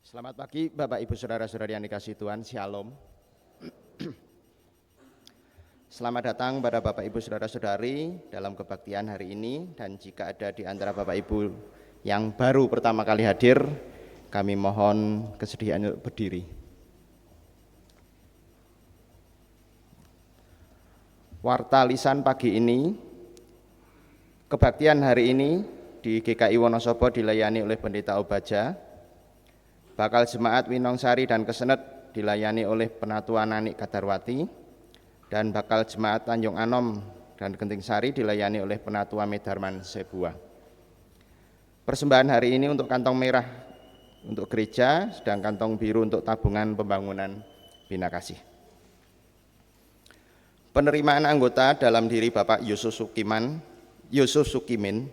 Selamat pagi Bapak Ibu Saudara-saudari yang dikasihi Tuhan, Shalom. Selamat datang pada Bapak Ibu Saudara-saudari dalam kebaktian hari ini. Dan jika ada di antara Bapak Ibu yang baru pertama kali hadir, kami mohon kesediaan untuk berdiri. Warta lisan pagi ini, kebaktian hari ini di GKI Wonosobo dilayani oleh Pendeta Obaja. Bakal Jemaat Winongsari dan Kesenet dilayani oleh Penatua Nanik Kadarwati, dan bakal Jemaat Tanjung Anom dan Genting Sari dilayani oleh Penatua Medarman Sebuah. Persembahan hari ini untuk kantong merah untuk gereja, sedang kantong biru untuk tabungan pembangunan Bina Kasih. Penerimaan anggota dalam diri Bapak Yusuf Sukimin,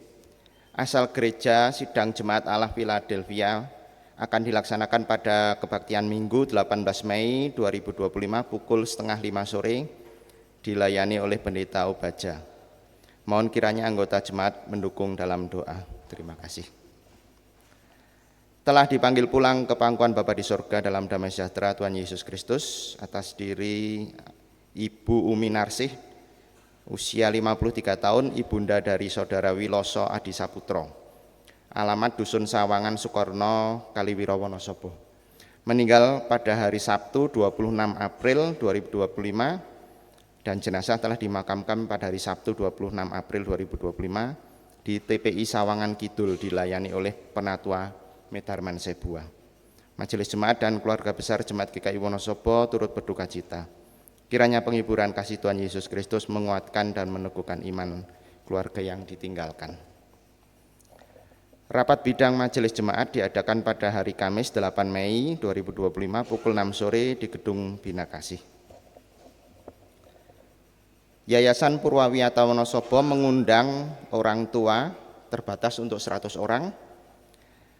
asal gereja Sidang Jemaat Allah Philadelphia, akan dilaksanakan pada kebaktian Minggu 18 Mei 2025 pukul setengah 5 sore, dilayani oleh Pendeta Obaja. Mohon kiranya anggota jemaat mendukung dalam doa. Terima kasih. Telah dipanggil pulang ke pangkuan Bapa di surga dalam damai sejahtera Tuhan Yesus Kristus, atas diri Ibu Umi Narsih, usia 53 tahun, ibunda dari Saudara Wiloso Adi Saputro, alamat Dusun Sawangan Sukorno, Kaliwiro, Wonosobo. Meninggal pada hari Sabtu 26 April 2025 dan jenazah telah dimakamkan pada hari Sabtu 26 April 2025 di TPI Sawangan Kidul, dilayani oleh Penatua Medarman Sebuah. Majelis Jemaat dan keluarga besar Jemaat GKI Wonosobo turut berduka cita. Kiranya penghiburan kasih Tuhan Yesus Kristus menguatkan dan meneguhkan iman keluarga yang ditinggalkan. Rapat bidang Majelis Jemaat diadakan pada hari Kamis 8 Mei 2025 pukul 6 sore di Gedung Bina Kasih. Yayasan Purwawiyata Wonosobo mengundang orang tua terbatas untuk 100 orang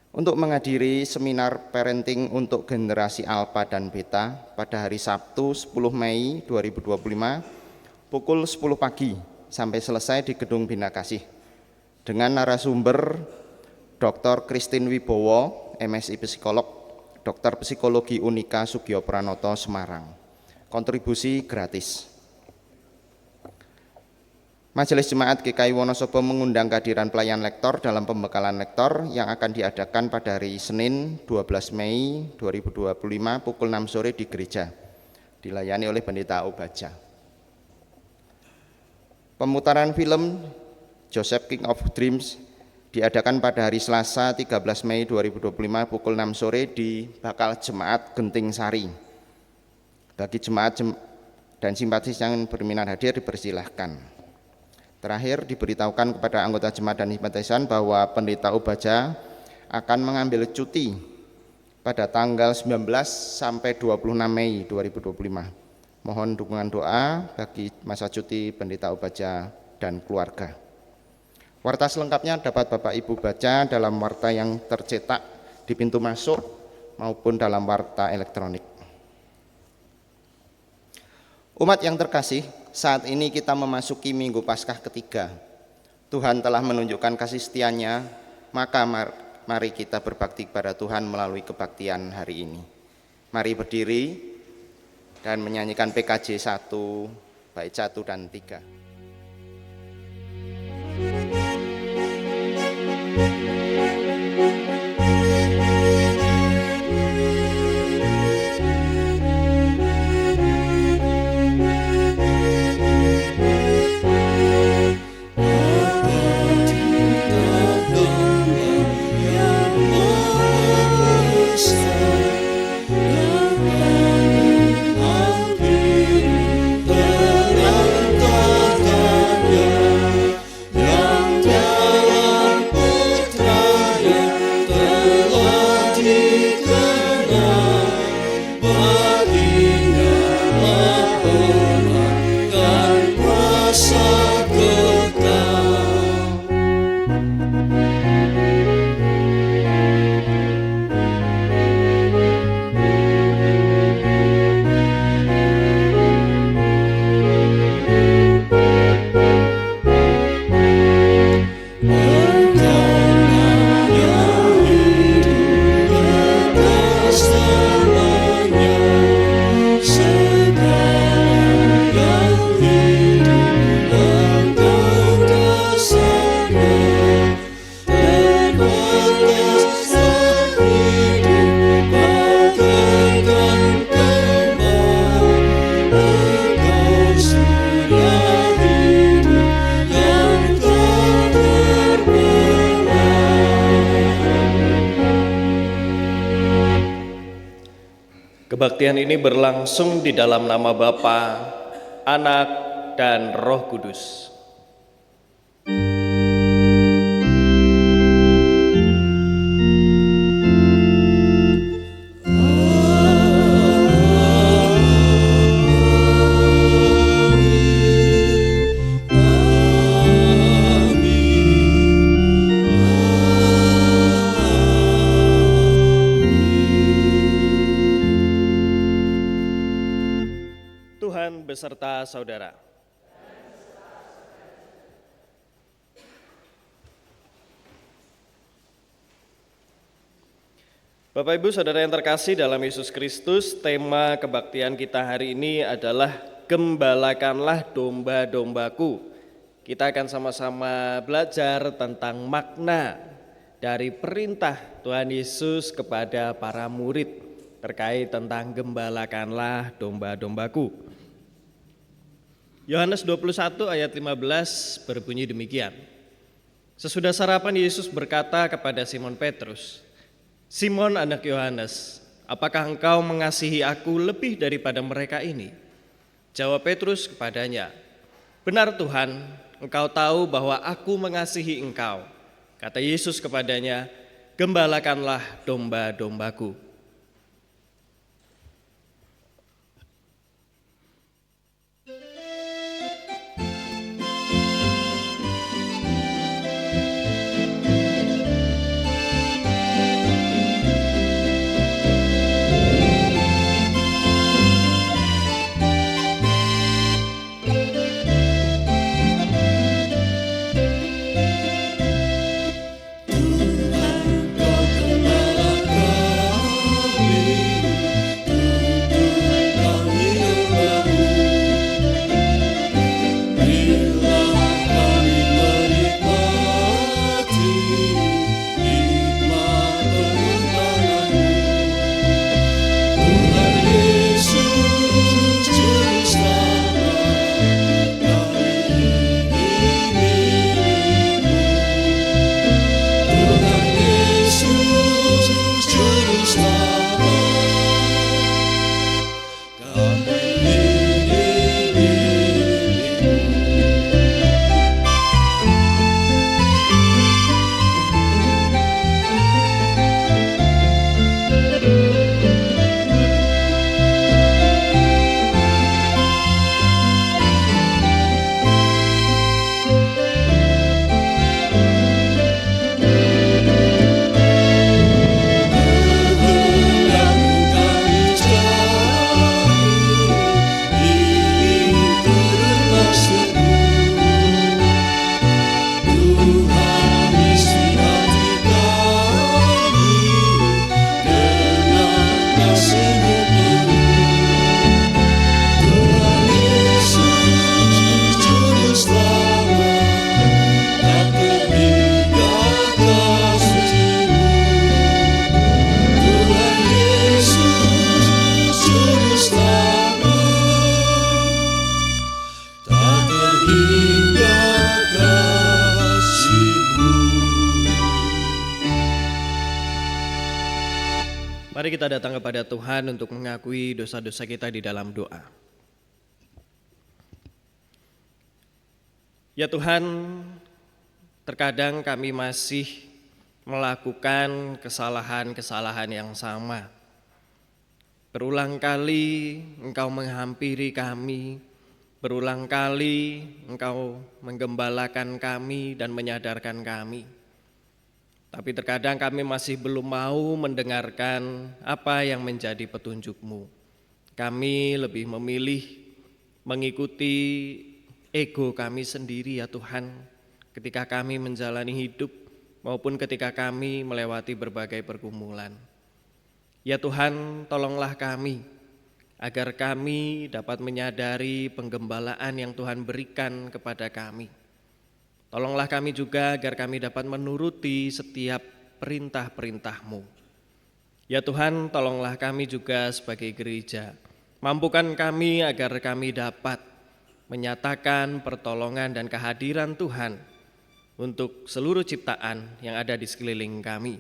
untuk menghadiri seminar parenting untuk generasi Alpha dan Beta pada hari Sabtu 10 Mei 2025 pukul 10 pagi sampai selesai di Gedung Bina Kasih dengan narasumber Dr. Christine Wibowo, MSI Psikolog, Dr. Psikologi Unika Sugio Pranoto, Semarang. Kontribusi gratis. Majelis Jemaat GKI Wonosobo mengundang kehadiran pelayan lektor dalam pembekalan lektor yang akan diadakan pada hari Senin 12 Mei 2025 pukul 6 sore di gereja, dilayani oleh Pendeta Obaja. Pemutaran film Joseph King of Dreams diadakan pada hari Selasa 13 Mei 2025 pukul 6 sore di Bakal Jemaat Genting Sari. Bagi jemaat dan simpatis yang berminat hadir dipersilahkan. Terakhir diberitahukan kepada anggota jemaat dan simpatisan bahwa Pendeta Obaja akan mengambil cuti pada tanggal 19 sampai 26 Mei 2025. Mohon dukungan doa bagi masa cuti Pendeta Obaja dan keluarga. Warta selengkapnya dapat Bapak Ibu baca dalam warta yang tercetak di pintu masuk maupun dalam warta elektronik. Umat yang terkasih, saat ini kita memasuki Minggu Paskah ketiga. Tuhan telah menunjukkan kasih setia-Nya, maka mari kita berbakti kepada Tuhan melalui kebaktian hari ini. Mari berdiri dan menyanyikan PKJ 1, bait 1 dan 3. Yang Kebaktian ini berlangsung di dalam nama Bapa, Anak, dan Roh Kudus. Tuhan beserta saudara. Bapak Ibu Saudara yang terkasih dalam Yesus Kristus, tema kebaktian kita hari ini adalah Gembalakanlah domba-dombaku. Kita akan sama-sama belajar tentang makna dari perintah Tuhan Yesus kepada para murid terkait tentang gembalakanlah domba-dombaku. Yohanes 21 ayat 15 berbunyi demikian. Sesudah sarapan Yesus berkata kepada Simon Petrus, "Simon anak Yohanes, apakah engkau mengasihi aku lebih daripada mereka ini?" Jawab Petrus kepadanya, "Benar Tuhan, engkau tahu bahwa aku mengasihi engkau." Kata Yesus kepadanya, "Gembalakanlah domba-dombaku." Mari kita datang kepada Tuhan untuk mengakui dosa-dosa kita di dalam doa. Ya Tuhan, terkadang kami masih melakukan kesalahan-kesalahan yang sama. Berulang kali Engkau menghampiri kami, berulang kali Engkau menggembalakan kami dan menyadarkan kami. Tapi terkadang kami masih belum mau mendengarkan apa yang menjadi petunjuk-Mu. Kami lebih memilih mengikuti ego kami sendiri ya Tuhan, ketika kami menjalani hidup maupun ketika kami melewati berbagai pergumulan. Ya Tuhan, tolonglah kami agar kami dapat menyadari penggembalaan yang Tuhan berikan kepada kami. Tolonglah kami juga agar kami dapat menuruti setiap perintah-perintah-Mu. Ya Tuhan, tolonglah kami juga sebagai gereja. Mampukan kami agar kami dapat menyatakan pertolongan dan kehadiran Tuhan untuk seluruh ciptaan yang ada di sekeliling kami.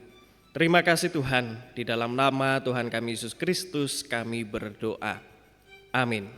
Terima kasih Tuhan, di dalam nama Tuhan kami Yesus Kristus kami berdoa. Amin.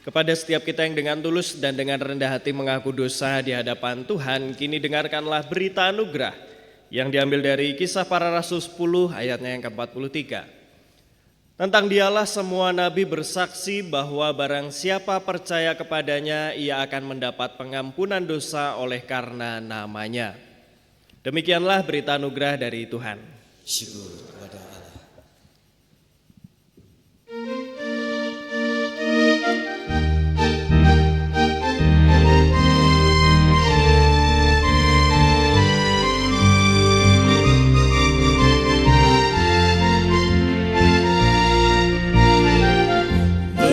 Kepada setiap kita yang dengan tulus dan dengan rendah hati mengaku dosa di hadapan Tuhan, kini dengarkanlah berita anugerah yang diambil dari Kisah Para Rasul 10 ayatnya yang ke-43. Tentang dialah semua nabi bersaksi bahwa barang siapa percaya kepadanya, ia akan mendapat pengampunan dosa oleh karena namanya. Demikianlah berita anugerah dari Tuhan. Syukur kepada Allah.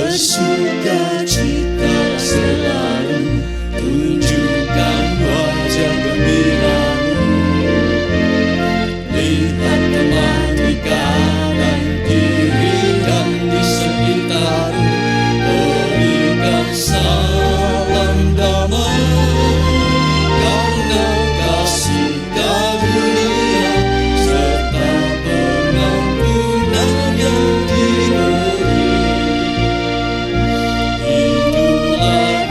Bersukacita selalu, tunjukkan wajah gembiramu. Lihat teman dekat dan dirikan di sekitarmu. Berikan salam damai, karena kasih karunia serta pengampunan yang diberi. Hiduplah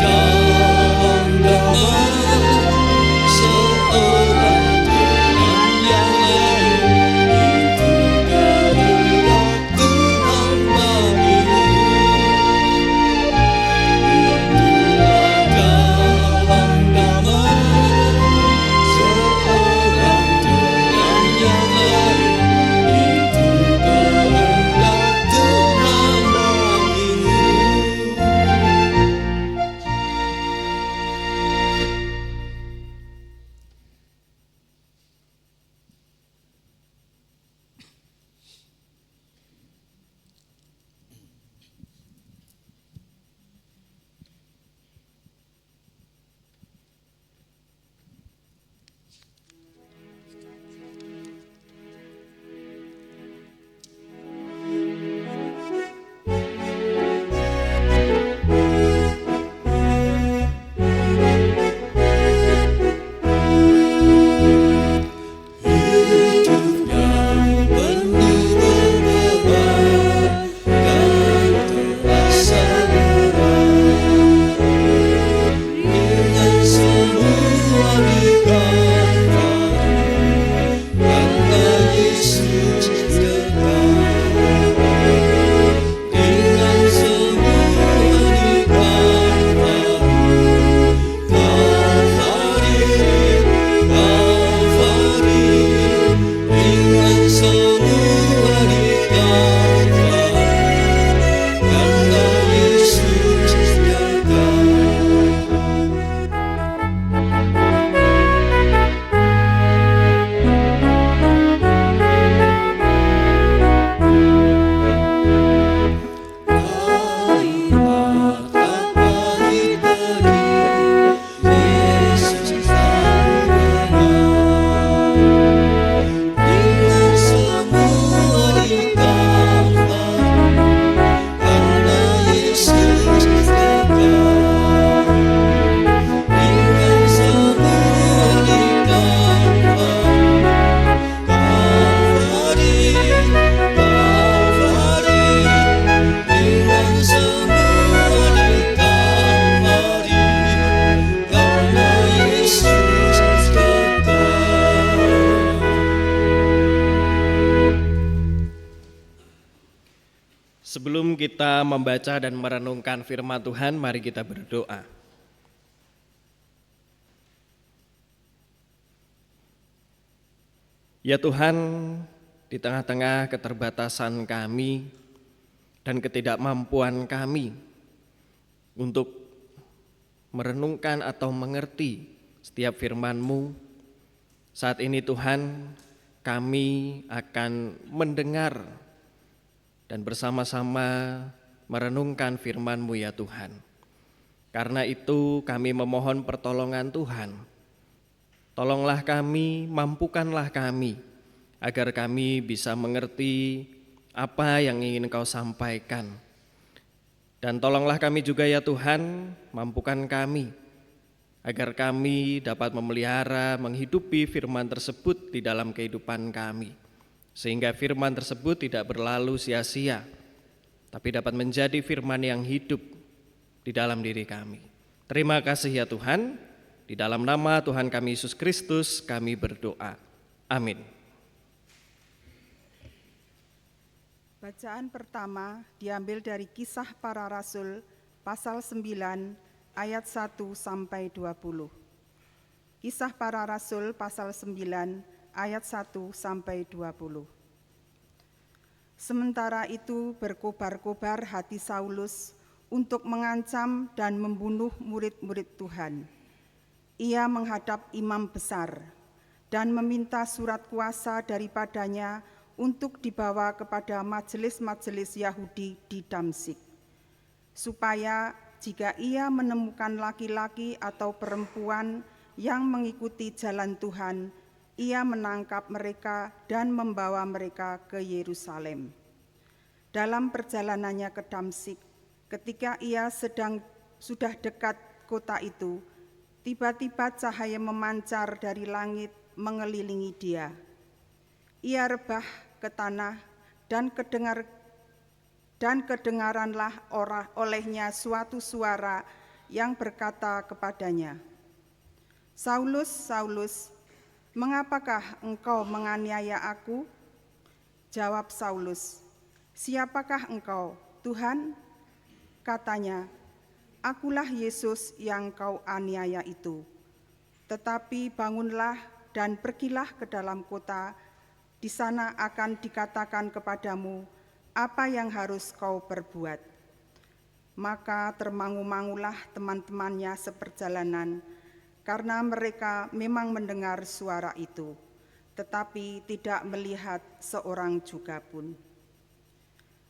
Sebelum kita membaca dan merenungkan firman Tuhan, mari kita berdoa. Ya Tuhan, di tengah-tengah keterbatasan kami dan ketidakmampuan kami untuk merenungkan atau mengerti setiap firman-Mu, saat ini Tuhan, kami akan mendengar dan bersama-sama merenungkan firman-Mu ya Tuhan. Karena itu kami memohon pertolongan Tuhan. Tolonglah kami, mampukanlah kami, agar kami bisa mengerti apa yang ingin Kau sampaikan. Dan tolonglah kami juga ya Tuhan, mampukan kami, agar kami dapat memelihara, menghidupi firman tersebut di dalam kehidupan kami. Sehingga firman tersebut tidak berlalu sia-sia, tapi dapat menjadi firman yang hidup di dalam diri kami. Terima kasih ya Tuhan, di dalam nama Tuhan kami Yesus Kristus kami berdoa. Amin. Bacaan pertama diambil dari Kisah Para Rasul pasal 9 ayat 1 sampai 20. Kisah Para Rasul pasal 9 ayat 1 sampai 20. Sementara itu berkobar-kobar hati Saulus untuk mengancam dan membunuh murid-murid Tuhan. Ia menghadap imam besar dan meminta surat kuasa daripadanya untuk dibawa kepada majelis-majelis Yahudi di Damsyik, supaya jika ia menemukan laki-laki atau perempuan yang mengikuti jalan Tuhan, ia menangkap mereka dan membawa mereka ke Yerusalem. Dalam perjalanannya ke Damsyik, ketika ia sudah dekat kota itu, tiba-tiba cahaya memancar dari langit mengelilingi dia. Ia rebah ke tanah dan kedengaranlah olehnya suatu suara yang berkata kepadanya, "Saulus, Saulus, mengapakah engkau menganiaya aku?" Jawab Saulus, "Siapakah engkau, Tuhan?" Katanya, "Akulah Yesus yang kau aniaya itu. Tetapi bangunlah dan pergilah ke dalam kota, di sana akan dikatakan kepadamu apa yang harus kau perbuat." Maka termangu-mangulah teman-temannya seperjalanan, karena mereka memang mendengar suara itu, tetapi tidak melihat seorang juga pun.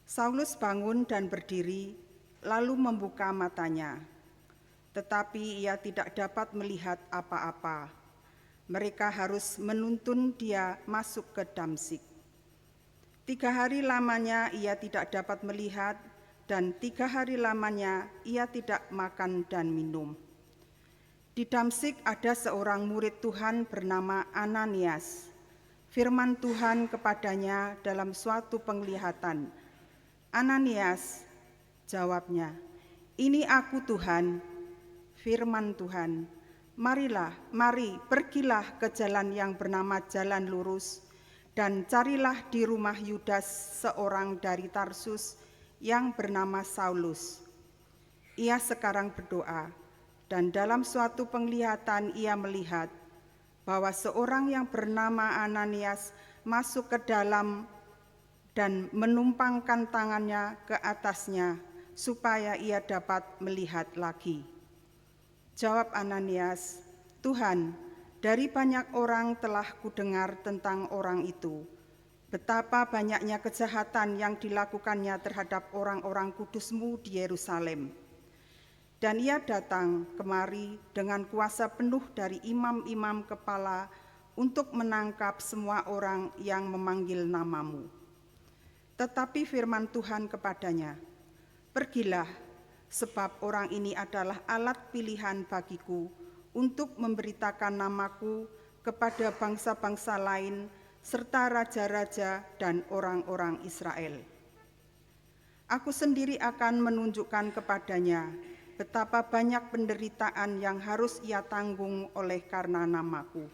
Saulus bangun dan berdiri, lalu membuka matanya, tetapi ia tidak dapat melihat apa-apa. Mereka harus menuntun dia masuk ke Damsyik. 3 hari lamanya ia tidak dapat melihat, dan 3 hari lamanya ia tidak makan dan minum. Di Damsyik ada seorang murid Tuhan bernama Ananias. Firman Tuhan kepadanya dalam suatu penglihatan, "Ananias," jawabnya, "Ini aku Tuhan." Firman Tuhan, Mari, pergilah ke jalan yang bernama Jalan Lurus, dan carilah di rumah Yudas seorang dari Tarsus yang bernama Saulus. Ia sekarang berdoa, dan dalam suatu penglihatan ia melihat bahwa seorang yang bernama Ananias masuk ke dalam dan menumpangkan tangannya ke atasnya supaya ia dapat melihat lagi. Jawab Ananias, "Tuhan, dari banyak orang telah kudengar tentang orang itu, betapa banyaknya kejahatan yang dilakukannya terhadap orang-orang kudus-Mu di Yerusalem. Dan ia datang kemari dengan kuasa penuh dari imam-imam kepala untuk menangkap semua orang yang memanggil nama-Mu." Tetapi firman Tuhan kepadanya, "Pergilah, sebab orang ini adalah alat pilihan bagiku untuk memberitakan namaku kepada bangsa-bangsa lain serta raja-raja dan orang-orang Israel. Aku sendiri akan menunjukkan kepadanya betapa banyak penderitaan yang harus ia tanggung oleh karena namaku."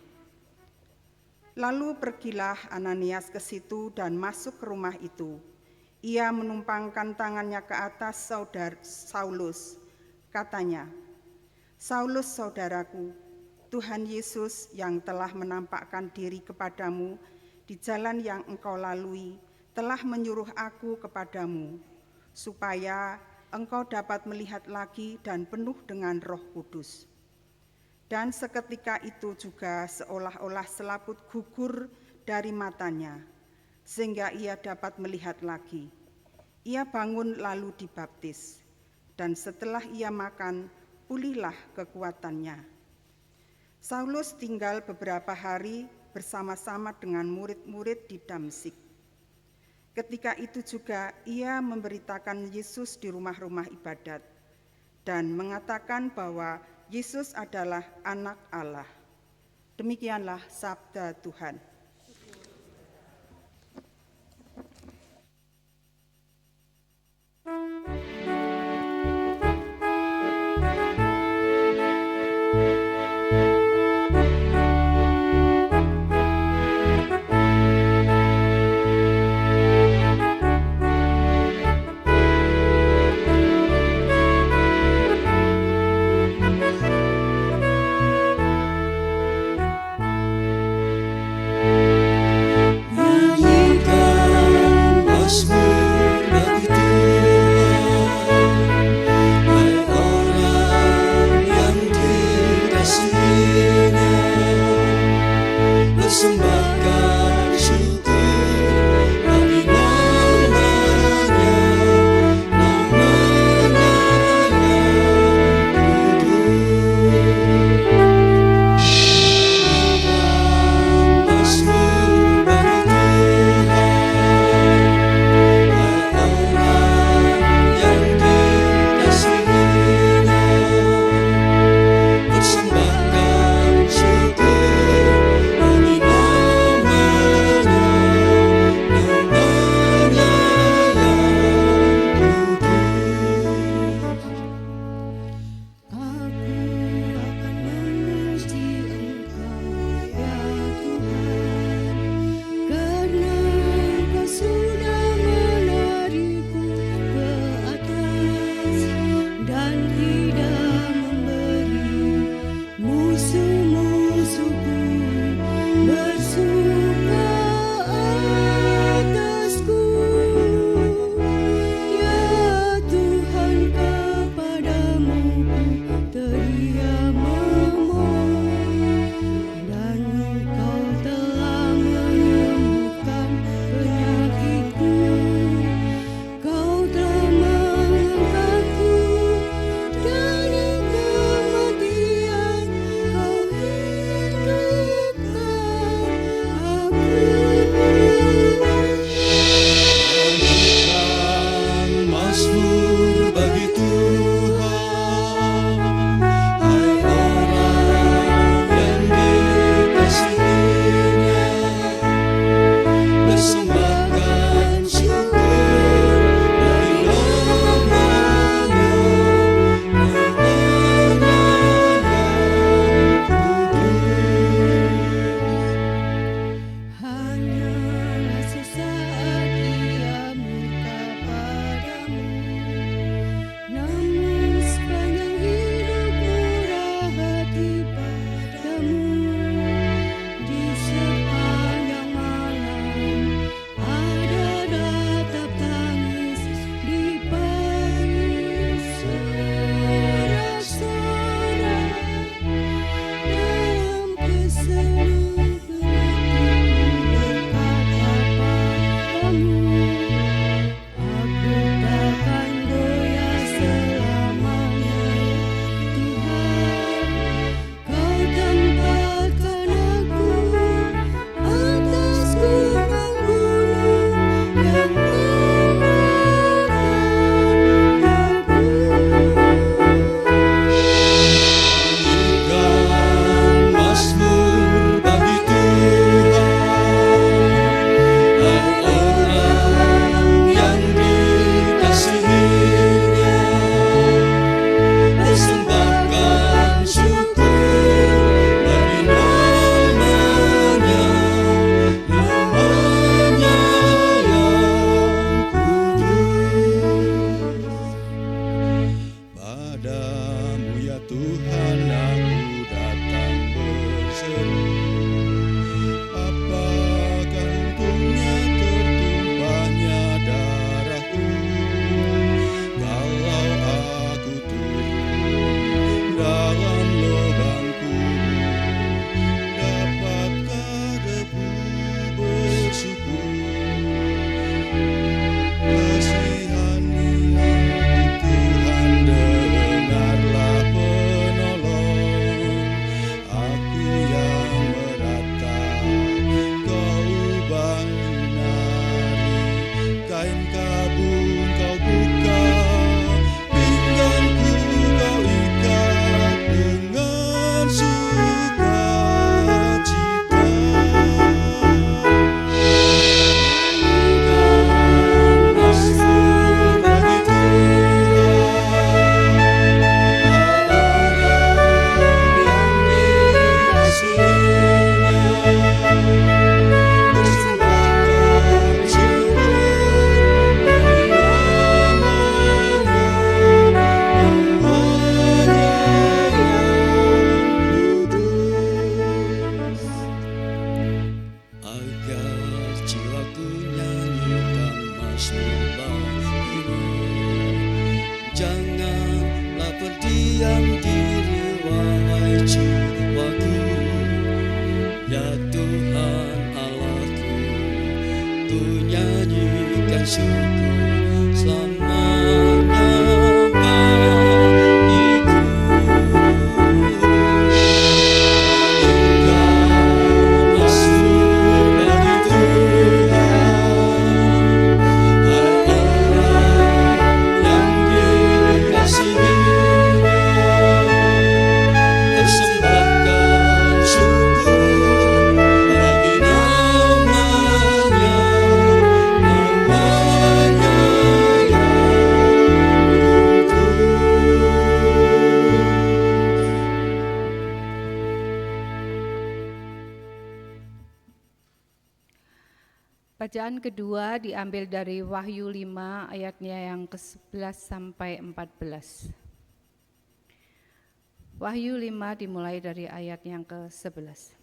Lalu pergilah Ananias ke situ dan masuk ke rumah itu. Ia menumpangkan tangannya ke atas saudara Saulus. Katanya, "Saulus saudaraku, Tuhan Yesus yang telah menampakkan diri kepadamu di jalan yang engkau lalui telah menyuruh aku kepadamu, supaya engkau dapat melihat lagi dan penuh dengan Roh Kudus." Dan seketika itu juga seolah-olah selaput gugur dari matanya, sehingga ia dapat melihat lagi. Ia bangun lalu dibaptis, dan setelah ia makan, pulihlah kekuatannya. Saulus tinggal beberapa hari bersama-sama dengan murid-murid di Damsyik. Ketika itu juga ia memberitakan Yesus di rumah-rumah ibadat dan mengatakan bahwa Yesus adalah Anak Allah. Demikianlah sabda Tuhan. syukur selamanya bagiku. Engkau masuk bagi Tuhan, hai orang yang dikasihinya. Persembahkan syukur bagi namanya yang Bacaan kedua diambil dari Wahyu 5 ayatnya yang ke-11 sampai 14. Wahyu 5 dimulai dari ayat yang ke-11.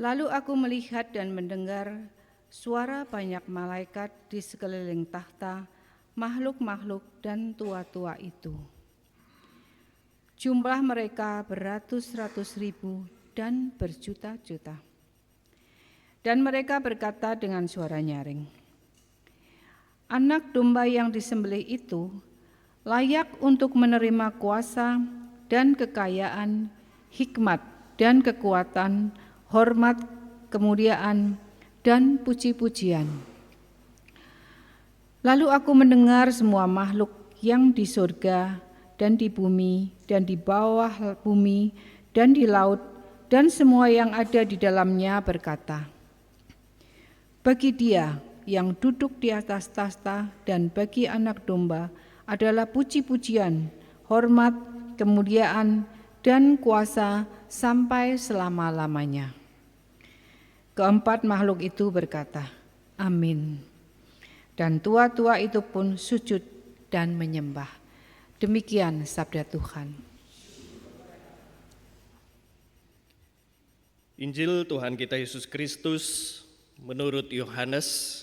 Lalu aku melihat dan mendengar suara banyak malaikat di sekeliling tahta, makhluk-makhluk dan tua-tua itu. Jumlah mereka beratus-ratus ribu dan berjuta-juta. Dan mereka berkata dengan suara nyaring, Anak domba yang disembelih itu layak untuk menerima kuasa dan kekayaan, hikmat dan kekuatan, hormat, kemuliaan, dan puji-pujian. Lalu aku mendengar semua makhluk yang di surga dan di bumi dan di bawah bumi dan di laut dan semua yang ada di dalamnya berkata, bagi Dia yang duduk di atas tahta dan bagi Anak Domba adalah puji-pujian, hormat, kemuliaan, dan kuasa sampai selama-lamanya. Keempat makhluk itu berkata, Amin. Dan tua-tua itu pun sujud dan menyembah. Demikian sabda Tuhan. Injil Tuhan kita Yesus Kristus menurut Yohanes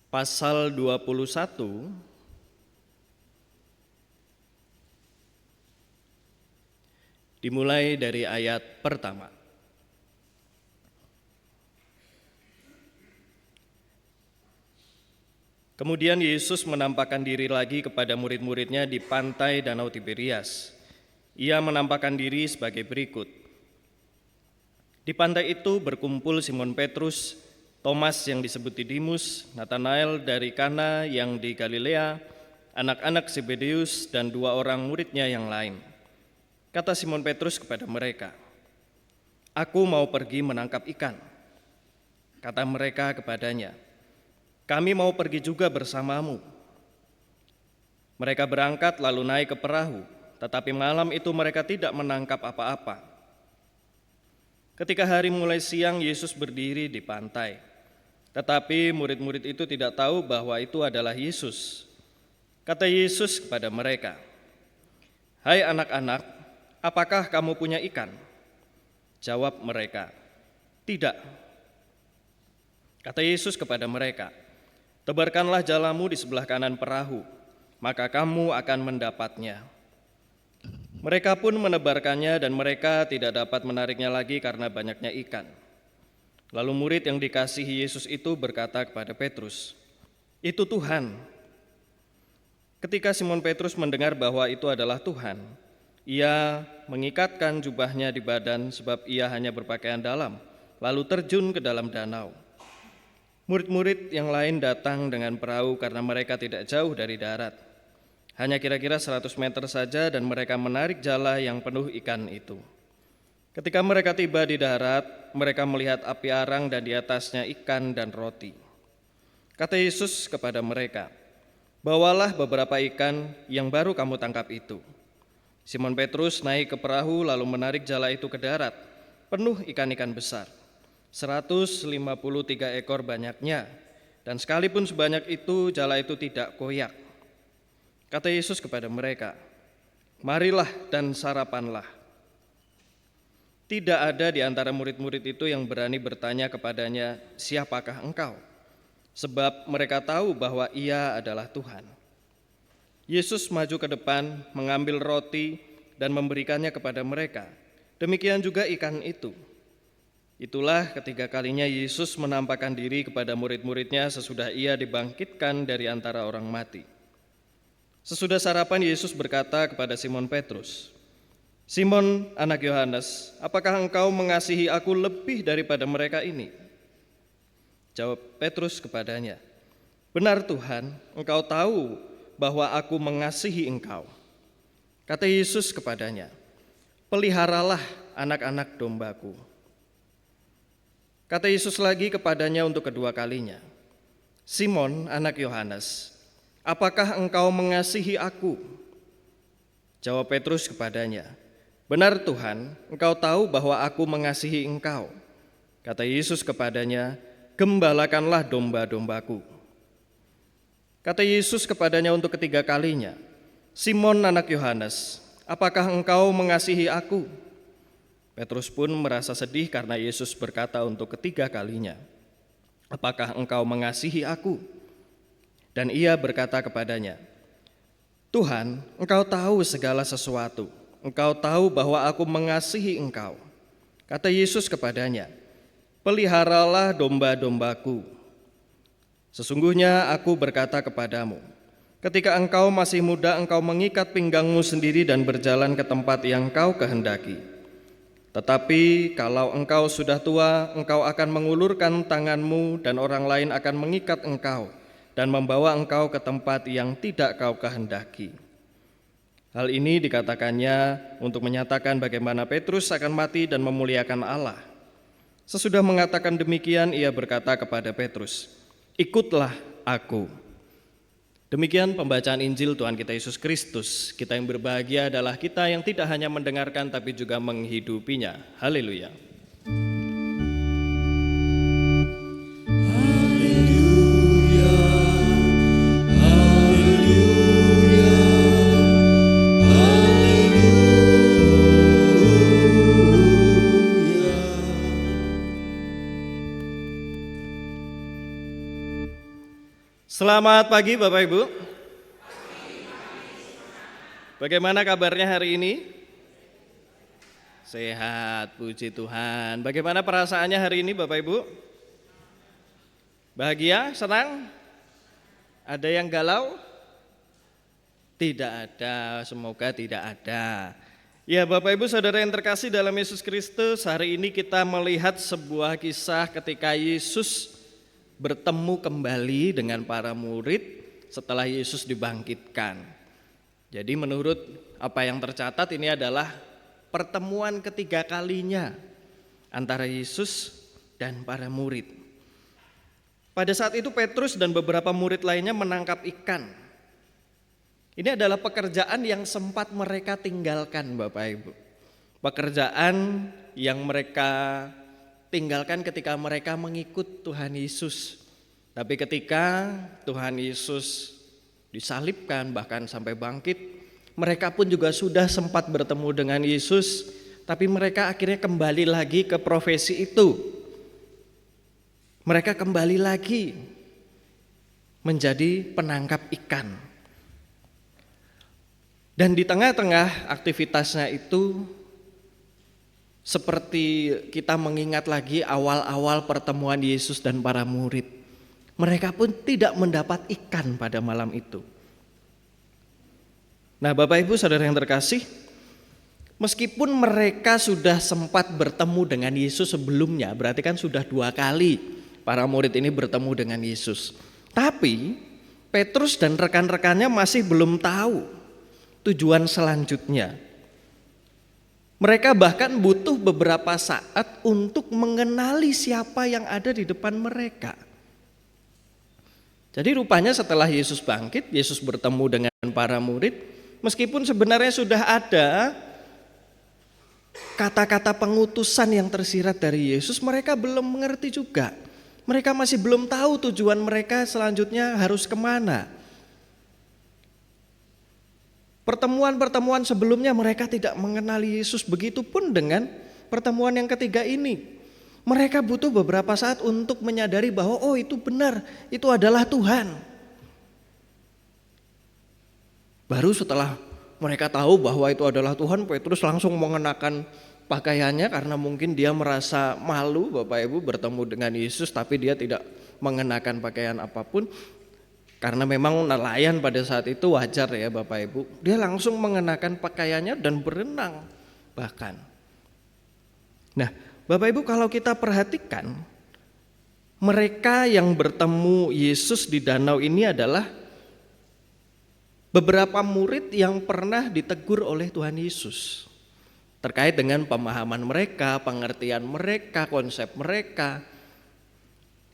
pasal 21 dimulai dari ayat pertama. Kemudian Yesus menampakkan diri lagi kepada murid-muridnya di pantai Danau Tiberias. Ia menampakkan diri sebagai berikut. Di pantai itu berkumpul Simon Petrus, Thomas yang disebut Didimus, Nathanael dari Kana yang di Galilea, anak-anak Zebedeus, dan dua orang muridnya yang lain. Kata Simon Petrus kepada mereka, Aku mau pergi menangkap ikan. Kata mereka kepadanya, Kami mau pergi juga bersamamu. Mereka berangkat lalu naik ke perahu, tetapi malam itu mereka tidak menangkap apa-apa. Ketika hari mulai siang, Yesus berdiri di pantai. Tetapi murid-murid itu tidak tahu bahwa itu adalah Yesus. Kata Yesus kepada mereka, Hai anak-anak, apakah kamu punya ikan? Jawab mereka, Tidak. Kata Yesus kepada mereka, Tebarkanlah jalamu di sebelah kanan perahu, maka kamu akan mendapatnya. Mereka pun menebarkannya dan mereka tidak dapat menariknya lagi karena banyaknya ikan. Lalu murid yang dikasihi Yesus itu berkata kepada Petrus, Itu Tuhan. Ketika Simon Petrus mendengar bahwa itu adalah Tuhan, ia mengikatkan jubahnya di badan sebab ia hanya berpakaian dalam, lalu terjun ke dalam danau. Murid-murid yang lain datang dengan perahu karena mereka tidak jauh dari darat. Hanya kira-kira 100 meter saja dan mereka menarik jala yang penuh ikan itu. Ketika mereka tiba di darat, mereka melihat api arang dan di atasnya ikan dan roti. Kata Yesus kepada mereka, Bawalah beberapa ikan yang baru kamu tangkap itu. Simon Petrus naik ke perahu lalu menarik jala itu ke darat, penuh ikan-ikan besar. 153 ekor banyaknya, dan sekalipun sebanyak itu, jala itu tidak koyak. Kata Yesus kepada mereka, Marilah dan sarapanlah. Tidak ada di antara murid-murid itu yang berani bertanya kepadanya, Siapakah engkau? Sebab mereka tahu bahwa ia adalah Tuhan. Yesus maju ke depan, mengambil roti dan memberikannya kepada mereka. Demikian juga ikan itu. Itulah ketiga kalinya Yesus menampakkan diri kepada murid-muridnya sesudah ia dibangkitkan dari antara orang mati. Sesudah sarapan, Yesus berkata kepada Simon Petrus, "Simon, anak Yohanes, apakah engkau mengasihi aku lebih daripada mereka ini?" Jawab Petrus kepadanya, "Benar Tuhan, engkau tahu bahwa aku mengasihi engkau." Kata Yesus kepadanya, "Peliharalah anak-anak dombaku." Kata Yesus lagi kepadanya untuk kedua kalinya, "Simon, anak Yohanes, apakah engkau mengasihi aku?" Jawab Petrus kepadanya, "Benar Tuhan, engkau tahu bahwa aku mengasihi engkau." Kata Yesus kepadanya, "Gembalakanlah domba-dombaku." Kata Yesus kepadanya untuk ketiga kalinya, "Simon, anak Yohanes, apakah engkau mengasihi aku?" Petrus pun merasa sedih karena Yesus berkata untuk ketiga kalinya, "Apakah engkau mengasihi aku?" Dan ia berkata kepadanya, "Tuhan, engkau tahu segala sesuatu. Engkau tahu bahwa aku mengasihi engkau." Kata Yesus kepadanya, "Peliharalah domba-dombaku. Sesungguhnya aku berkata kepadamu, ketika engkau masih muda, engkau mengikat pinggangmu sendiri dan berjalan ke tempat yang kau kehendaki. Tetapi kalau engkau sudah tua, engkau akan mengulurkan tanganmu dan orang lain akan mengikat engkau dan membawa engkau ke tempat yang tidak kau kehendaki." Hal ini dikatakannya untuk menyatakan bagaimana Petrus akan mati dan memuliakan Allah. Sesudah mengatakan demikian, ia berkata kepada Petrus, "Ikutlah aku." Demikian pembacaan Injil Tuhan kita Yesus Kristus. Kita yang berbahagia adalah kita yang tidak hanya mendengarkan tapi juga menghidupinya. Haleluya. Selamat pagi Bapak Ibu. Bagaimana kabarnya hari ini? Sehat, puji Tuhan. Bagaimana perasaannya hari ini Bapak Ibu? Bahagia, senang? Ada yang galau? Tidak ada, semoga tidak ada. Ya Bapak Ibu Saudara yang terkasih dalam Yesus Kristus, hari ini kita melihat sebuah kisah ketika Yesus bertemu kembali dengan para murid setelah Yesus dibangkitkan. Jadi menurut apa yang tercatat ini adalah pertemuan ketiga kalinya antara Yesus dan para murid. Pada saat itu Petrus dan beberapa murid lainnya menangkap ikan. Ini adalah pekerjaan yang sempat mereka tinggalkan Bapak Ibu. Pekerjaan yang mereka tinggalkan ketika mereka mengikut Tuhan Yesus. Tapi ketika Tuhan Yesus disalibkan bahkan sampai bangkit, mereka pun juga sudah sempat bertemu dengan Yesus, tapi mereka akhirnya kembali lagi ke profesi itu. Mereka kembali lagi menjadi penangkap ikan. Dan di tengah-tengah aktivitasnya itu, seperti kita mengingat lagi awal-awal pertemuan Yesus dan para murid. Mereka pun tidak mendapat ikan pada malam itu. Nah Bapak Ibu Saudara yang terkasih, meskipun mereka sudah sempat bertemu dengan Yesus sebelumnya, berarti kan sudah 2 kali para murid ini bertemu dengan Yesus. Tapi Petrus dan rekan-rekannya masih belum tahu tujuan selanjutnya. Mereka bahkan butuh beberapa saat untuk mengenali siapa yang ada di depan mereka. Jadi rupanya setelah Yesus bangkit, Yesus bertemu dengan para murid, meskipun sebenarnya sudah ada kata-kata pengutusan yang tersirat dari Yesus, mereka belum mengerti juga. Mereka masih belum tahu tujuan mereka selanjutnya harus kemana. Pertemuan-pertemuan sebelumnya mereka tidak mengenali Yesus, begitupun dengan pertemuan yang ketiga ini. Mereka butuh beberapa saat untuk menyadari bahwa oh itu benar, itu adalah Tuhan. Baru setelah mereka tahu bahwa itu adalah Tuhan, Petrus langsung mengenakan pakaiannya karena mungkin dia merasa malu Bapak Ibu bertemu dengan Yesus, tapi dia tidak mengenakan pakaian apapun. Karena memang nelayan pada saat itu wajar ya Bapak Ibu. Dia langsung mengenakan pakaiannya dan berenang bahkan. Nah Bapak Ibu, kalau kita perhatikan, mereka yang bertemu Yesus di danau ini adalah beberapa murid yang pernah ditegur oleh Tuhan Yesus terkait dengan pemahaman mereka, pengertian mereka, konsep mereka.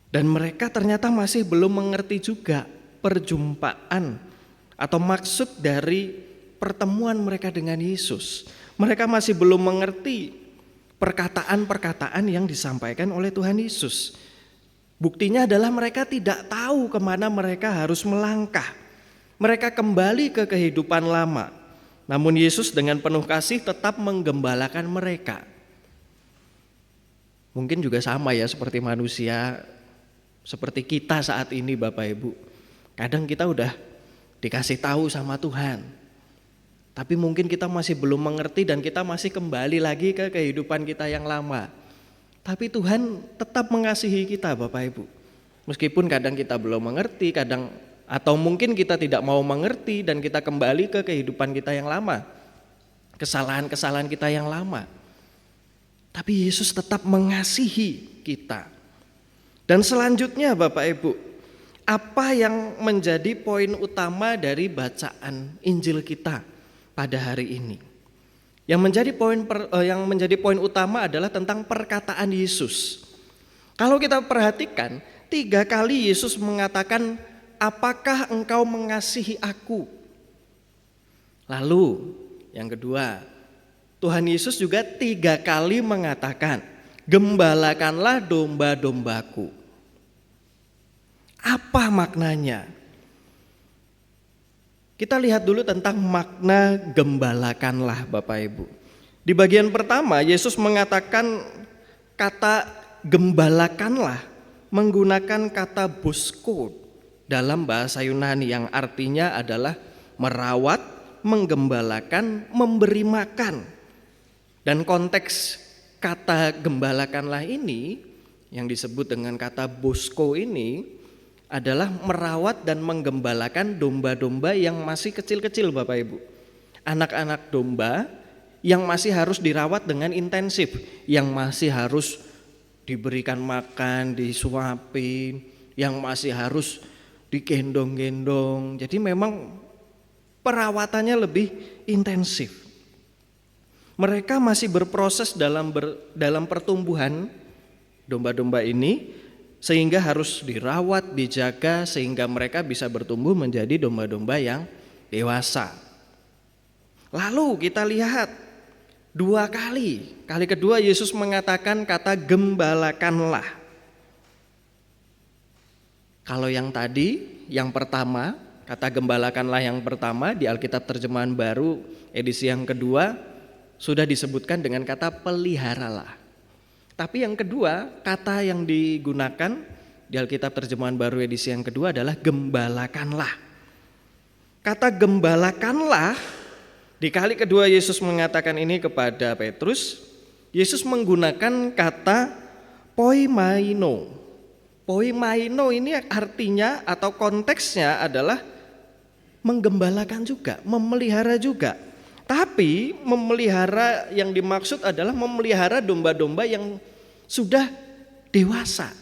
Dan mereka ternyata masih belum mengerti juga perjumpaan atau maksud dari pertemuan mereka dengan Yesus. Mereka masih belum mengerti perkataan-perkataan yang disampaikan oleh Tuhan Yesus. Buktinya adalah mereka tidak tahu kemana mereka harus melangkah. Mereka kembali ke kehidupan lama. Namun Yesus dengan penuh kasih tetap menggembalakan mereka. Mungkin juga sama ya seperti manusia, seperti kita saat ini Bapak Ibu. Kadang kita udah dikasih tahu sama Tuhan, tapi mungkin kita masih belum mengerti dan kita masih kembali lagi ke kehidupan kita yang lama. Tapi Tuhan tetap mengasihi kita Bapak Ibu. Meskipun kadang kita belum mengerti, atau mungkin kita tidak mau mengerti dan kita kembali ke kehidupan kita yang lama, kesalahan-kesalahan kita yang lama. Tapi Yesus tetap mengasihi kita. Dan selanjutnya Bapak Ibu, apa yang menjadi poin utama dari bacaan Injil kita pada hari ini? Yang menjadi poin utama adalah tentang perkataan Yesus. Kalau kita perhatikan, 3 kali Yesus mengatakan, apakah engkau mengasihi aku? Lalu yang kedua, Tuhan Yesus juga 3 kali mengatakan, gembalakanlah domba-dombaku. Apa maknanya? Kita lihat dulu tentang makna gembalakanlah Bapak Ibu. Di bagian pertama Yesus mengatakan kata gembalakanlah menggunakan kata bosko dalam bahasa Yunani yang artinya adalah merawat, menggembalakan, memberi makan. Dan konteks kata gembalakanlah ini yang disebut dengan kata bosko ini adalah merawat dan menggembalakan domba-domba yang masih kecil-kecil Bapak Ibu. Anak-anak domba yang masih harus dirawat dengan intensif, yang masih harus diberikan makan, disuapin, yang masih harus digendong-gendong. Jadi memang perawatannya lebih intensif. Mereka masih berproses dalam pertumbuhan domba-domba ini, sehingga harus dirawat, dijaga sehingga mereka bisa bertumbuh menjadi domba-domba yang dewasa. Lalu kita lihat 2 kali. Kali kedua Yesus mengatakan kata gembalakanlah. Kalau yang tadi, yang pertama, kata gembalakanlah yang pertama di Alkitab Terjemahan Baru edisi yang kedua sudah disebutkan dengan kata peliharalah. Tapi yang kedua, kata yang digunakan di Alkitab Terjemahan Baru edisi yang kedua adalah gembalakanlah. Kata gembalakanlah, di kali kedua Yesus mengatakan ini kepada Petrus, Yesus menggunakan kata poimaino. Poimaino ini artinya atau konteksnya adalah menggembalakan juga, memelihara juga. Tapi memelihara yang dimaksud adalah memelihara domba-domba yang sudah dewasa.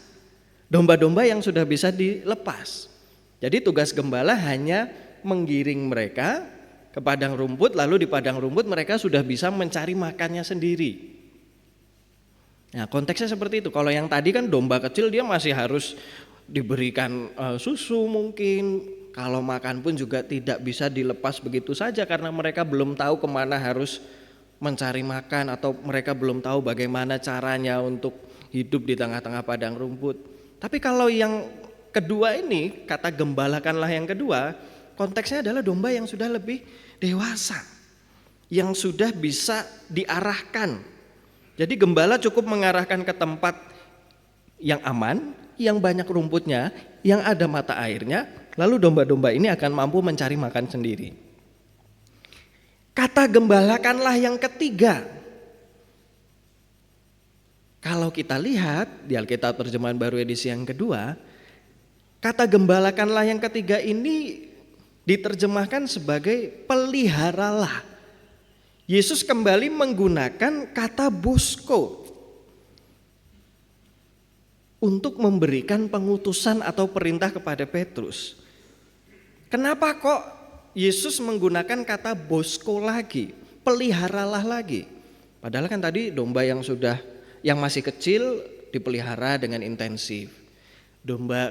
Domba-domba yang sudah bisa dilepas. Jadi tugas gembala hanya menggiring mereka ke padang rumput, lalu di padang rumput mereka sudah bisa mencari makannya sendiri. Nah, konteksnya seperti itu. Kalau yang tadi kan domba kecil dia masih harus diberikan susu mungkin. Kalau makan pun juga tidak bisa dilepas begitu saja karena mereka belum tahu kemana harus mencari makan atau mereka belum tahu bagaimana caranya untuk hidup di tengah-tengah padang rumput. Tapi kalau yang kedua ini, kata gembalakanlah yang kedua, konteksnya adalah domba yang sudah lebih dewasa, yang sudah bisa diarahkan. Jadi gembala cukup mengarahkan ke tempat yang aman, yang banyak rumputnya, yang ada mata airnya, lalu domba-domba ini akan mampu mencari makan sendiri. Kata gembalakanlah yang ketiga Kalau kita lihat di Alkitab Terjemahan Baru edisi yang kedua, kata gembalakanlah yang ketiga ini diterjemahkan sebagai peliharalah. Yesus kembali menggunakan kata bosko untuk memberikan pengutusan atau perintah kepada Petrus. Kenapa kok Yesus menggunakan kata bosko lagi, peliharalah lagi? Padahal kan tadi domba yang masih kecil dipelihara dengan intensif.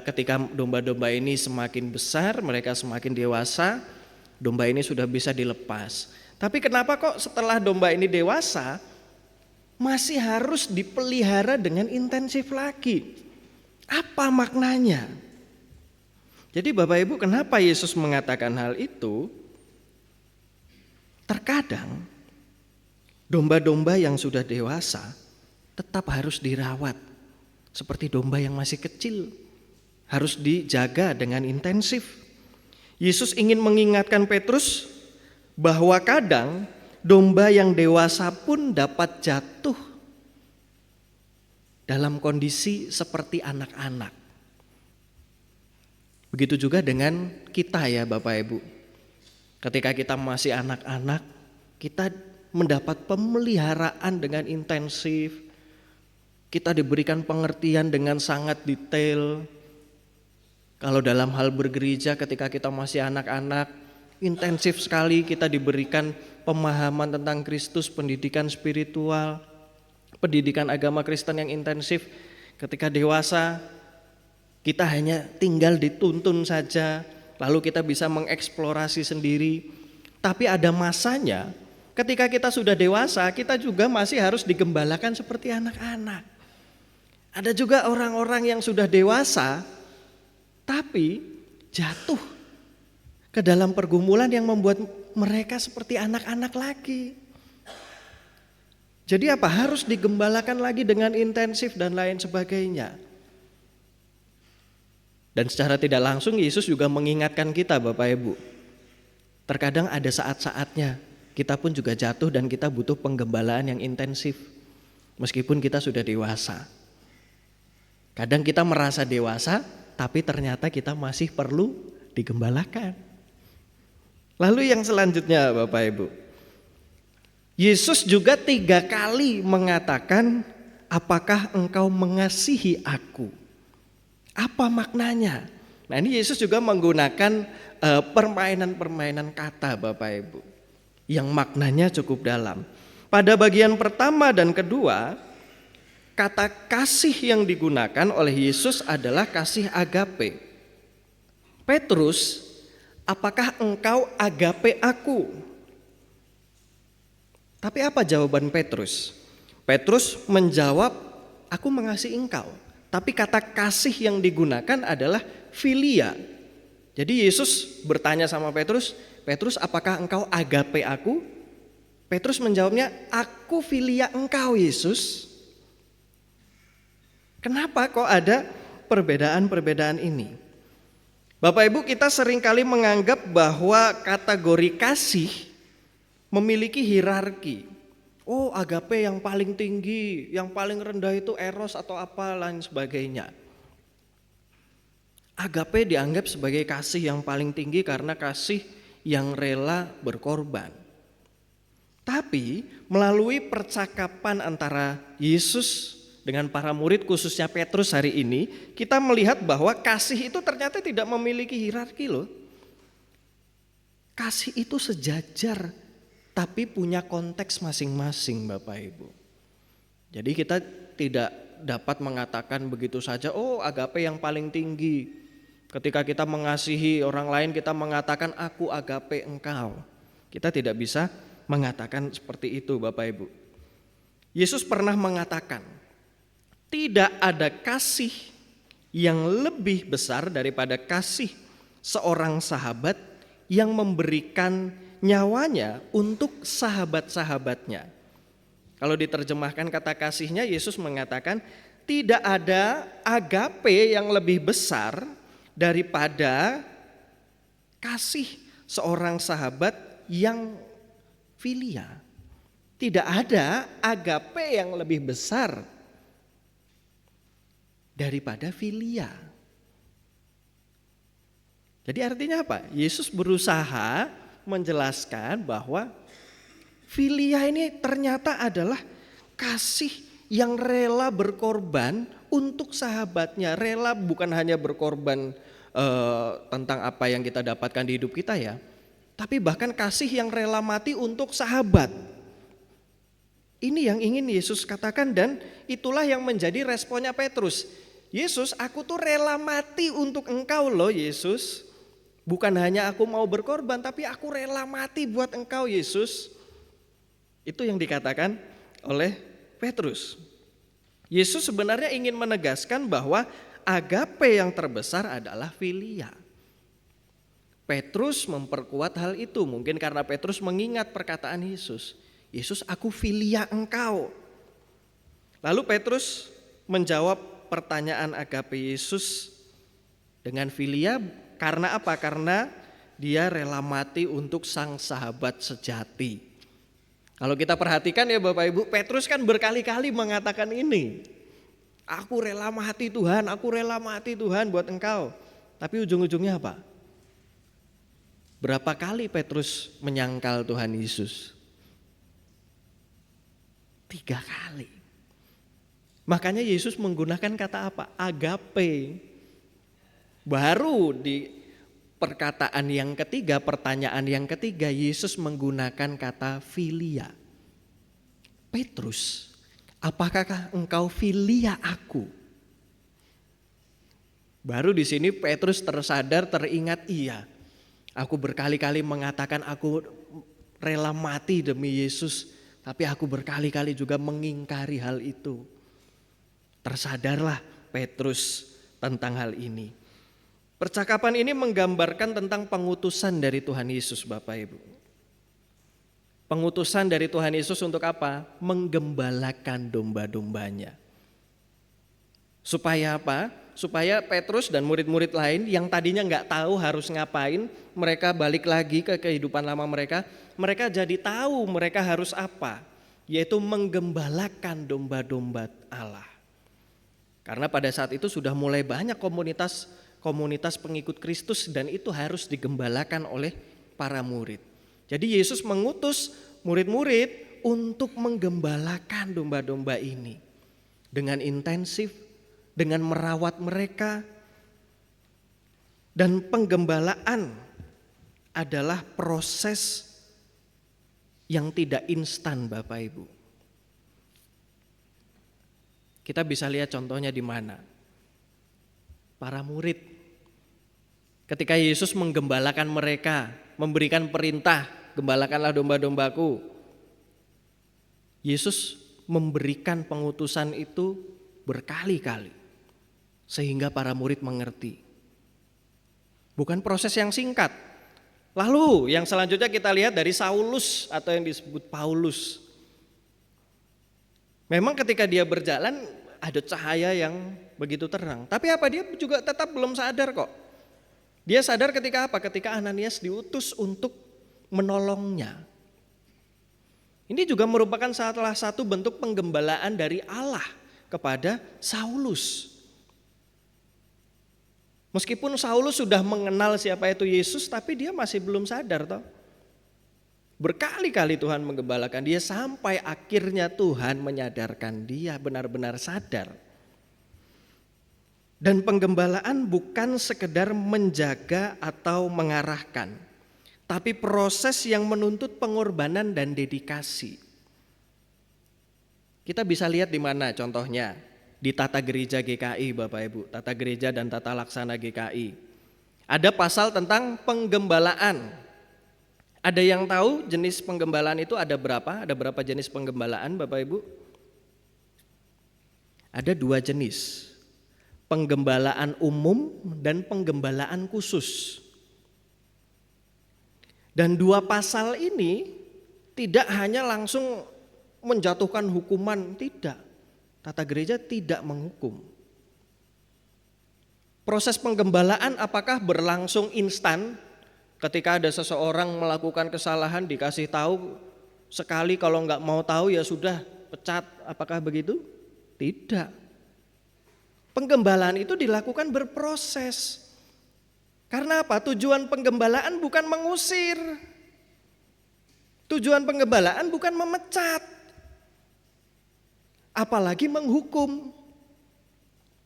Ketika domba-domba ini semakin besar, mereka semakin dewasa, domba ini sudah bisa dilepas. Tapi kenapa kok setelah domba ini dewasa masih harus dipelihara dengan intensif lagi? Apa maknanya? Jadi Bapak Ibu, kenapa Yesus mengatakan hal itu? Terkadang domba-domba yang sudah dewasa tetap harus dirawat seperti domba yang masih kecil, harus dijaga dengan intensif. Yesus ingin mengingatkan Petrus bahwa kadang domba yang dewasa pun dapat jatuh dalam kondisi seperti anak-anak. Begitu juga dengan kita ya Bapak Ibu. Ketika kita masih anak-anak, kita mendapat pemeliharaan dengan intensif. Kita diberikan pengertian dengan sangat detail. Kalau dalam hal bergereja ketika kita masih anak-anak, intensif sekali kita diberikan pemahaman tentang Kristus, pendidikan spiritual, pendidikan agama Kristen yang intensif. Ketika dewasa, kita hanya tinggal dituntun saja, lalu kita bisa mengeksplorasi sendiri. Tapi ada masanya, ketika kita sudah dewasa, kita juga masih harus digembalakan seperti anak-anak. Ada juga orang-orang yang sudah dewasa, tapi jatuh ke dalam pergumulan yang membuat mereka seperti anak-anak lagi. Jadi apa? Harus digembalakan lagi dengan intensif dan lain sebagainya. Dan secara tidak langsung Yesus juga mengingatkan kita Bapak Ibu. Terkadang ada saat-saatnya kita pun juga jatuh dan kita butuh penggembalaan yang intensif. Meskipun kita sudah dewasa. Kadang kita merasa dewasa, tapi ternyata kita masih perlu digembalakan. Lalu yang selanjutnya Bapak Ibu, Yesus juga 3 kali mengatakan, apakah engkau mengasihi aku? Apa maknanya? Nah ini Yesus juga menggunakan permainan-permainan kata Bapak Ibu, yang maknanya cukup dalam. Pada bagian pertama dan kedua, kata kasih yang digunakan oleh Yesus adalah kasih agape. Petrus, apakah engkau agape aku? Tapi apa jawaban Petrus? Petrus menjawab, aku mengasihi engkau. Tapi kata kasih yang digunakan adalah filia. Jadi Yesus bertanya sama Petrus, Petrus apakah engkau agape aku? Petrus menjawabnya, aku filia engkau Yesus. Kenapa kok ada perbedaan-perbedaan ini? Bapak Ibu, kita seringkali menganggap bahwa kategori kasih memiliki hierarki. Oh, agape yang paling tinggi, yang paling rendah itu eros atau apa lain sebagainya. Agape dianggap sebagai kasih yang paling tinggi karena kasih yang rela berkorban. Tapi melalui percakapan antara Yesus dengan para murid khususnya Petrus hari ini, kita melihat bahwa kasih itu ternyata tidak memiliki hierarki loh. Kasih itu sejajar, tapi punya konteks masing-masing Bapak Ibu. Jadi kita tidak dapat mengatakan begitu saja, oh agape yang paling tinggi. Ketika kita mengasihi orang lain kita mengatakan aku agape engkau. Kita tidak bisa mengatakan seperti itu Bapak Ibu. Yesus pernah mengatakan, tidak ada kasih yang lebih besar daripada kasih seorang sahabat yang memberikan nyawanya untuk sahabat-sahabatnya. Kalau diterjemahkan kata kasihnya, Yesus mengatakan tidak ada agape yang lebih besar daripada kasih seorang sahabat yang filia. Tidak ada agape yang lebih besar daripada filia. Jadi artinya apa? Yesus berusaha menjelaskan bahwa filia ini ternyata adalah kasih yang rela berkorban untuk sahabatnya. Rela bukan hanya berkorban tentang apa yang kita dapatkan di hidup kita ya, tapi bahkan kasih yang rela mati untuk sahabat. Ini yang ingin Yesus katakan, dan itulah yang menjadi responnya Petrus. Yesus, aku tuh rela mati untuk engkau loh Yesus. Bukan hanya aku mau berkorban, tapi aku rela mati buat engkau Yesus. Itu yang dikatakan oleh Petrus. Yesus sebenarnya ingin menegaskan bahwa agape yang terbesar adalah filia. Petrus memperkuat hal itu, mungkin karena Petrus mengingat perkataan Yesus. Yesus, aku filia engkau. Lalu Petrus menjawab pertanyaan agape Yesus dengan filia karena apa? Karena dia rela mati untuk sang sahabat sejati. Kalau kita perhatikan ya Bapak Ibu, Petrus kan berkali-kali mengatakan ini. Aku rela mati Tuhan, aku rela mati Tuhan buat engkau. Tapi ujung-ujungnya apa? Berapa kali Petrus menyangkal Tuhan Yesus? 3 kali. Makanya Yesus menggunakan kata apa? Agape. Baru di perkataan yang ketiga, pertanyaan yang ketiga, Yesus menggunakan kata filia. Petrus, apakah engkau filia aku? Baru di sini Petrus tersadar, teringat, iya. Aku berkali-kali mengatakan aku rela mati demi Yesus, tapi aku berkali-kali juga mengingkari hal itu. Tersadarlah Petrus tentang hal ini. Percakapan ini menggambarkan tentang pengutusan dari Tuhan Yesus, Bapak Ibu. Pengutusan dari Tuhan Yesus untuk apa? Menggembalakan domba-dombanya. Supaya apa? Supaya Petrus dan murid-murid lain yang tadinya nggak tahu harus ngapain, mereka balik lagi ke kehidupan lama mereka. Mereka jadi tahu mereka harus apa, yaitu menggembalakan domba-domba Allah. Karena pada saat itu sudah mulai banyak komunitas pengikut Kristus, dan itu harus digembalakan oleh para murid. Jadi Yesus mengutus murid-murid untuk menggembalakan domba-domba ini dengan intensif, dengan merawat mereka. Dan penggembalaan adalah proses yang tidak instan, Bapak Ibu. Kita bisa lihat contohnya di mana? Para murid, ketika Yesus menggembalakan mereka, memberikan perintah, gembalakanlah domba-dombaku. Yesus memberikan pengutusan itu berkali-kali, sehingga para murid mengerti. Bukan proses yang singkat. Lalu yang selanjutnya kita lihat dari Saulus atau yang disebut Paulus. Memang ketika dia berjalan ada cahaya yang begitu terang. Tapi apa, dia juga tetap belum sadar kok. Dia sadar ketika apa? Ketika Ananias diutus untuk menolongnya. Ini juga merupakan salah satu bentuk penggembalaan dari Allah kepada Saulus. Meskipun Saulus sudah mengenal siapa itu Yesus, tapi dia masih belum sadar toh. Berkali-kali Tuhan menggembalakan dia sampai akhirnya Tuhan menyadarkan dia benar-benar sadar. Dan penggembalaan bukan sekedar menjaga atau mengarahkan, tapi proses yang menuntut pengorbanan dan dedikasi. Kita bisa lihat di mana contohnya? Di tata gereja GKI, Bapak Ibu, tata gereja dan tata laksana GKI. Ada pasal tentang penggembalaan. Ada yang tahu jenis penggembalaan itu ada berapa? Ada berapa jenis penggembalaan, Bapak Ibu? Ada 2 jenis. Penggembalaan umum dan penggembalaan khusus. Dan 2 pasal ini tidak hanya langsung menjatuhkan hukuman, tidak. Tata gereja tidak menghukum. Proses penggembalaan apakah berlangsung instan? Ketika ada seseorang melakukan kesalahan dikasih tahu sekali, kalau nggak mau tahu ya sudah pecat, apakah begitu? Tidak. Penggembalaan itu dilakukan berproses. Karena apa? Tujuan penggembalaan bukan mengusir. Tujuan penggembalaan bukan memecat. Apalagi menghukum.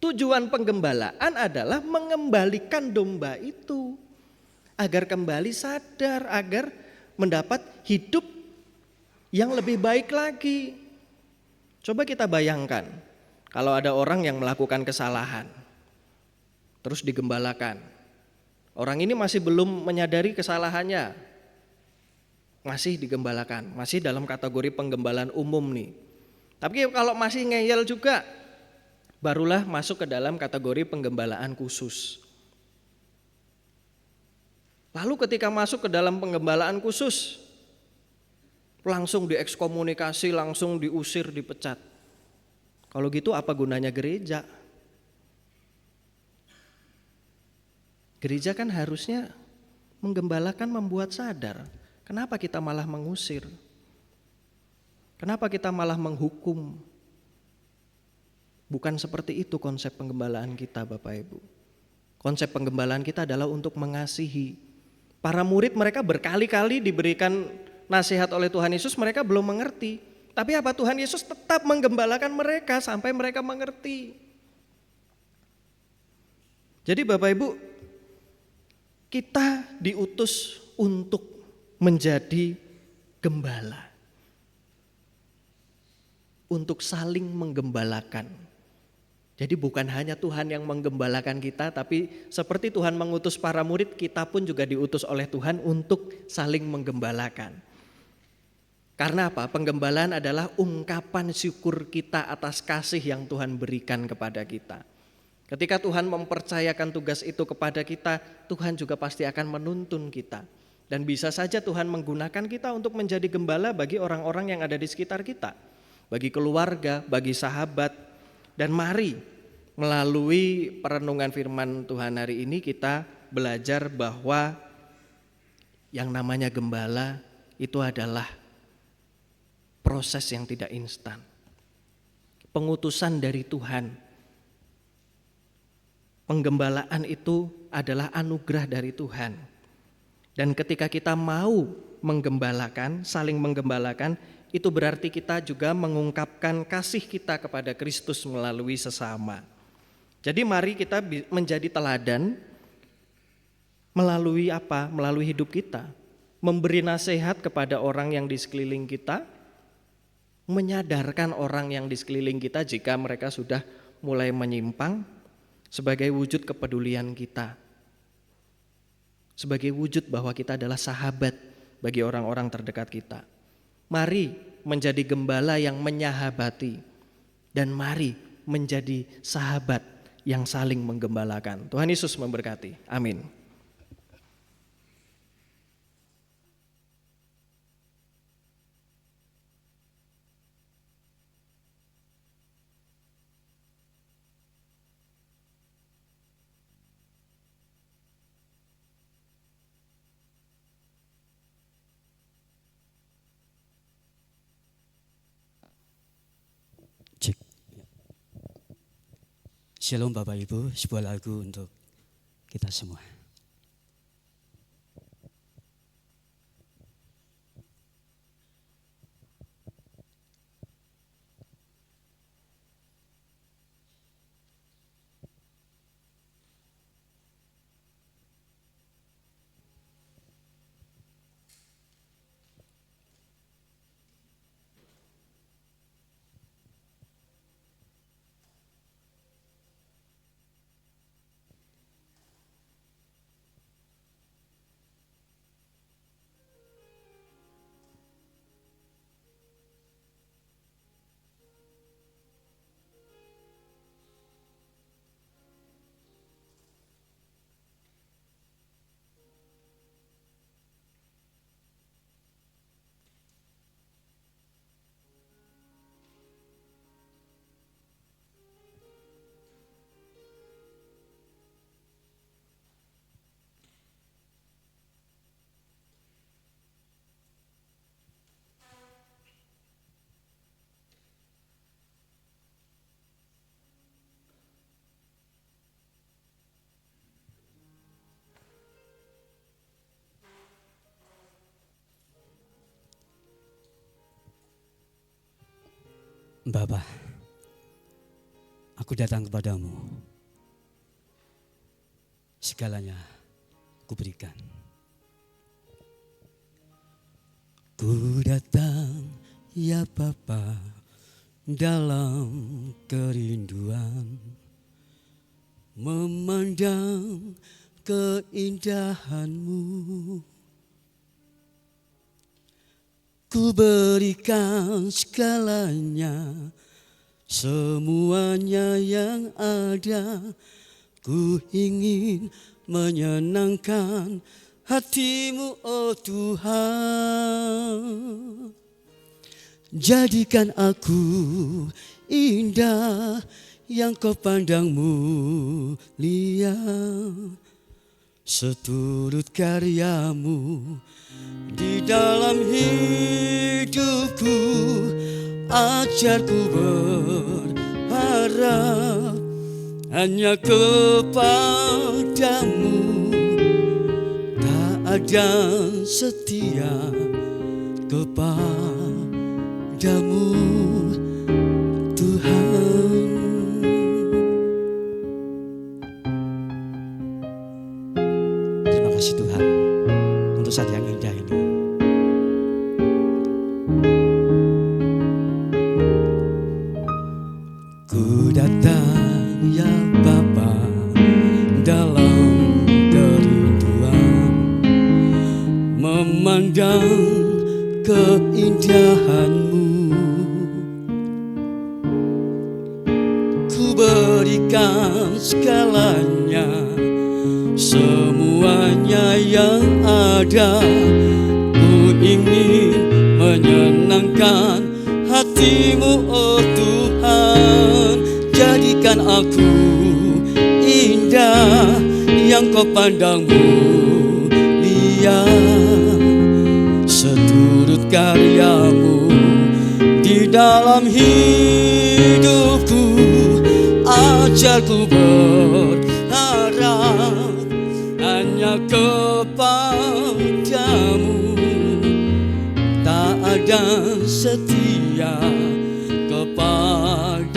Tujuan penggembalaan adalah mengembalikan domba itu agar kembali sadar, agar mendapat hidup yang lebih baik lagi. Coba kita bayangkan, kalau ada orang yang melakukan kesalahan, terus digembalakan. Orang ini masih belum menyadari kesalahannya, masih digembalakan, masih dalam kategori penggembalaan umum nih. Tapi kalau masih ngeyel juga, barulah masuk ke dalam kategori penggembalaan khusus. Lalu ketika masuk ke dalam penggembalaan khusus, langsung diekskomunikasi, langsung diusir, dipecat. Kalau gitu apa gunanya gereja? Gereja kan harusnya menggembalakan, membuat sadar. Kenapa kita malah mengusir? Kenapa kita malah menghukum? Bukan seperti itu konsep penggembalaan kita, Bapak Ibu. Konsep penggembalaan kita adalah untuk mengasihi. Para murid mereka berkali-kali diberikan nasihat oleh Tuhan Yesus, mereka belum mengerti. Tapi apa, Tuhan Yesus tetap menggembalakan mereka sampai mereka mengerti. Jadi Bapak Ibu, kita diutus untuk menjadi gembala. Untuk saling menggembalakan. Jadi bukan hanya Tuhan yang menggembalakan kita, tapi seperti Tuhan mengutus para murid, kita pun juga diutus oleh Tuhan untuk saling menggembalakan. Karena apa? Penggembalaan adalah ungkapan syukur kita atas kasih yang Tuhan berikan kepada kita. Ketika Tuhan mempercayakan tugas itu kepada kita, Tuhan juga pasti akan menuntun kita. Dan bisa saja Tuhan menggunakan kita untuk menjadi gembala bagi orang-orang yang ada di sekitar kita. Bagi keluarga, bagi sahabat. Dan mari melalui perenungan firman Tuhan hari ini kita belajar bahwa yang namanya gembala itu adalah proses yang tidak instan. Pengutusan dari Tuhan. Penggembalaan itu adalah anugerah dari Tuhan. Dan ketika kita mau menggembalakan, saling menggembalakan, itu berarti kita juga mengungkapkan kasih kita kepada Kristus melalui sesama. Jadi mari kita menjadi teladan melalui apa? Melalui hidup kita. Memberi nasihat kepada orang yang di sekeliling kita, menyadarkan orang yang di sekeliling kita jika mereka sudah mulai menyimpang sebagai wujud kepedulian kita. Sebagai wujud bahwa kita adalah sahabat bagi orang-orang terdekat kita. Mari menjadi gembala yang menyahabati dan mari menjadi sahabat yang saling menggembalakan. Tuhan Yesus memberkati. Amin. Cek. Shalom Bapak Ibu, sebuah lagu untuk kita semua. Bapa, aku datang kepadamu. Segalanya kuberikan. Ku datang ya Bapa dalam kerinduan, memandang keindahan-Mu. Ku berikan segalanya, semuanya yang ada. Ku ingin menyenangkan hati-Mu, oh Tuhan. Jadikan aku indah yang Kau pandang mulia, seturut karya-Mu di dalam hidupku. Ajarku berharap hanya kepadamu, tak ada setia kepadamu, Tuhan. Terima kasih Tuhan untuk saat yang indah ini. Ku datang ya Bapa dalam kerinduan, memandang keindahan-Mu. Ku berikan segalanya, semuanya yang ada. Ku ingin menyenangkan hati-Mu, oh Tuhan. Jadikan aku indah yang Kau pandang mulia, seturut karya-Mu di dalam hidupku. Ajarku berharap hanya kepadamu, tak ada setia kepadamu,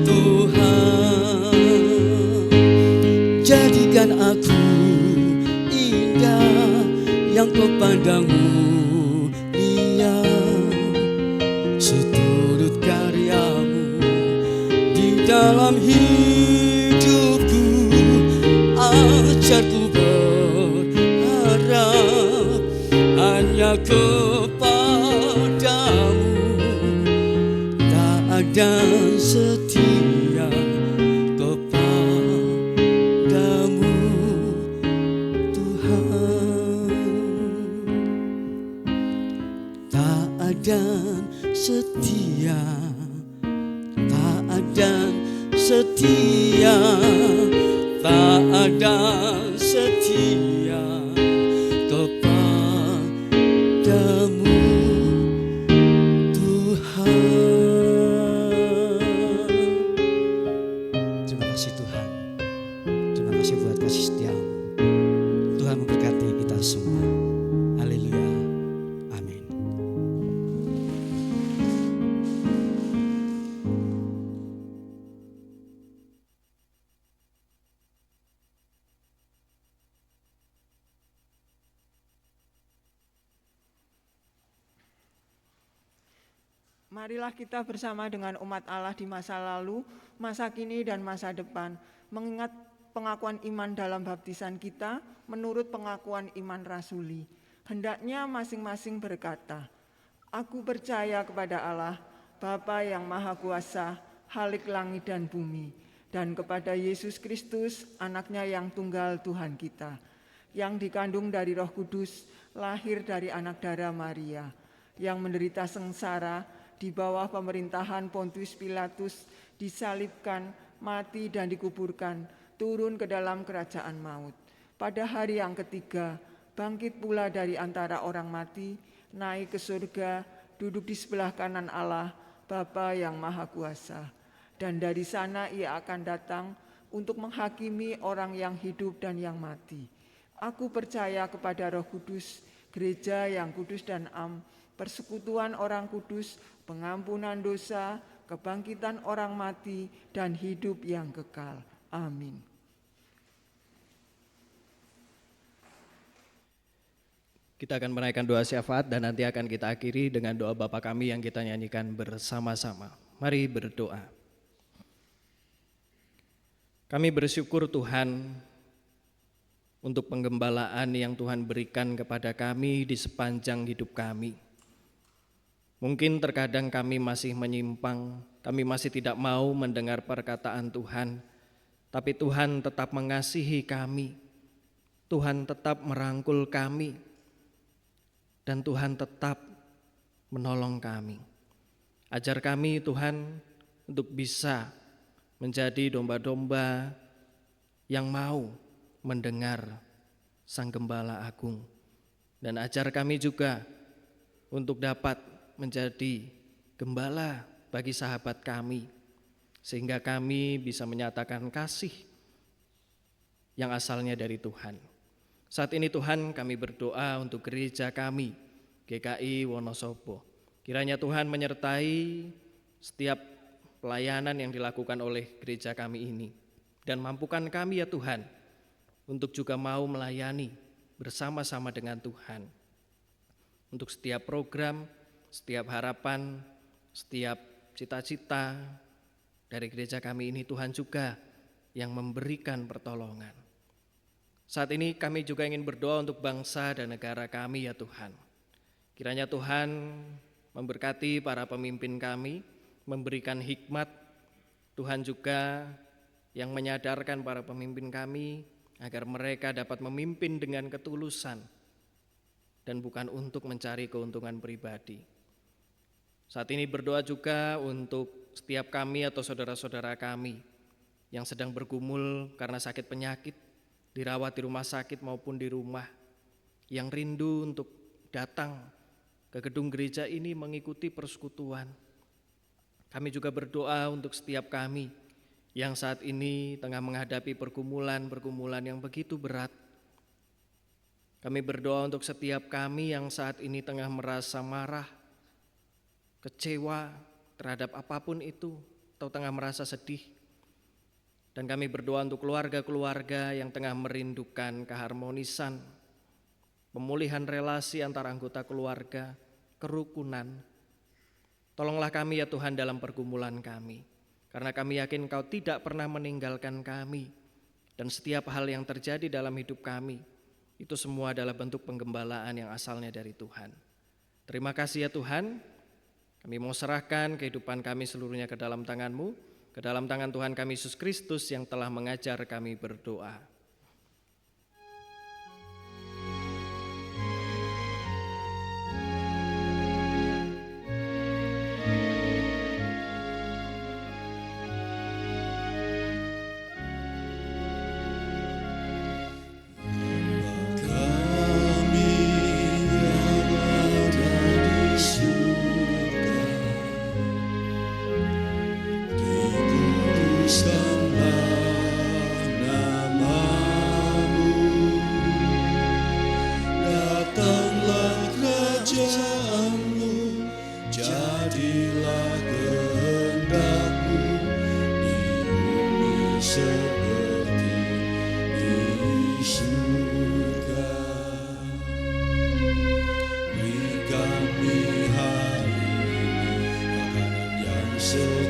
Tuhan. Jadikan aku indah yang Kau pandang mulia, seturut karya-Mu di dalam hidupku. Ajarku berharap hanya kepadamu, tak ada setia kepadamu, Tuhan. Tak ada setia, tak ada setia, tak ada setia kepadamu, Tuhan. Terima kasih Tuhan, terima kasih buat kasih setia-Mu. Tuhan memberkati kita semua. Haleluya, amin. Marilah kita bersama dengan umat Allah di masa lalu, masa kini, dan masa depan, mengingat pengakuan iman dalam baptisan kita menurut pengakuan iman rasuli. Hendaknya masing-masing berkata, "Aku percaya kepada Allah, Bapa yang Maha Kuasa, Khalik langit dan bumi, dan kepada Yesus Kristus, Anaknya yang tunggal Tuhan kita, yang dikandung dari Roh Kudus, lahir dari anak darah Maria, yang menderita sengsara di bawah pemerintahan Pontius Pilatus, disalibkan, mati dan dikuburkan, turun ke dalam kerajaan maut. Pada hari yang ketiga, bangkit pula dari antara orang mati, naik ke surga, duduk di sebelah kanan Allah, Bapa yang Maha Kuasa. Dan dari sana Ia akan datang untuk menghakimi orang yang hidup dan yang mati. Aku percaya kepada Roh Kudus, gereja yang kudus dan am, persekutuan orang kudus, pengampunan dosa, kebangkitan orang mati, dan hidup yang kekal. Amin. Kita akan menaikkan doa syafaat dan nanti akan kita akhiri dengan doa Bapa Kami yang kita nyanyikan bersama-sama. Mari berdoa. Kami bersyukur Tuhan untuk penggembalaan yang Tuhan berikan kepada kami di sepanjang hidup kami. Mungkin terkadang kami masih menyimpang, kami masih tidak mau mendengar perkataan Tuhan, tapi Tuhan tetap mengasihi kami, Tuhan tetap merangkul kami, dan Tuhan tetap menolong kami. Ajar kami Tuhan untuk bisa menjadi domba-domba yang mau mendengar Sang Gembala Agung. Dan ajar kami juga untuk dapat menjadi gembala bagi sahabat kami, sehingga kami bisa menyatakan kasih yang asalnya dari Tuhan. Saat ini Tuhan kami berdoa untuk gereja kami, GKI Wonosobo. Kiranya Tuhan menyertai setiap pelayanan yang dilakukan oleh gereja kami ini. Dan mampukan kami ya Tuhan untuk juga mau melayani bersama-sama dengan Tuhan. Untuk setiap program, setiap harapan, setiap cita-cita dari gereja kami ini Tuhan juga yang memberikan pertolongan. Saat ini kami juga ingin berdoa untuk bangsa dan negara kami ya Tuhan. Kiranya Tuhan memberkati para pemimpin kami, memberikan hikmat. Tuhan juga yang menyadarkan para pemimpin kami agar mereka dapat memimpin dengan ketulusan dan bukan untuk mencari keuntungan pribadi. Saat ini berdoa juga untuk setiap kami atau saudara-saudara kami yang sedang bergumul karena sakit penyakit, dirawat di rumah sakit maupun di rumah, yang rindu untuk datang ke gedung gereja ini mengikuti persekutuan. Kami juga berdoa untuk setiap kami yang saat ini tengah menghadapi pergumulan-pergumulan yang begitu berat. Kami berdoa untuk setiap kami yang saat ini tengah merasa marah, kecewa terhadap apapun itu, atau tengah merasa sedih. Dan kami berdoa untuk keluarga-keluarga yang tengah merindukan keharmonisan, pemulihan relasi antara anggota keluarga, kerukunan. Tolonglah kami ya Tuhan dalam pergumulan kami, karena kami yakin Engkau tidak pernah meninggalkan kami, dan setiap hal yang terjadi dalam hidup kami, itu semua adalah bentuk penggembalaan yang asalnya dari Tuhan. Terima kasih ya Tuhan, kami mau serahkan kehidupan kami seluruhnya ke dalam tangan-Mu, ke dalam tangan Tuhan kami Yesus Kristus yang telah mengajar kami berdoa.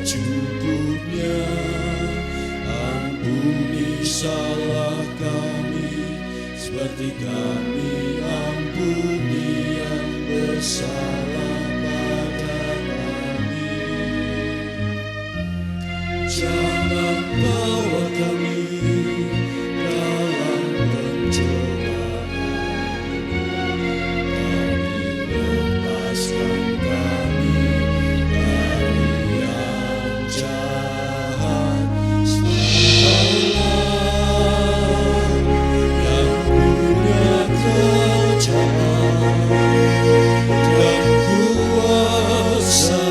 Secukupnya ampuni salah kami, seperti kami ampuni yang bersalah pada kami. Jangan bawa kami dalam pencobaan, tapi lepaskan kami dari yang jahat. Sebab yang punya kerajaan dan kuasa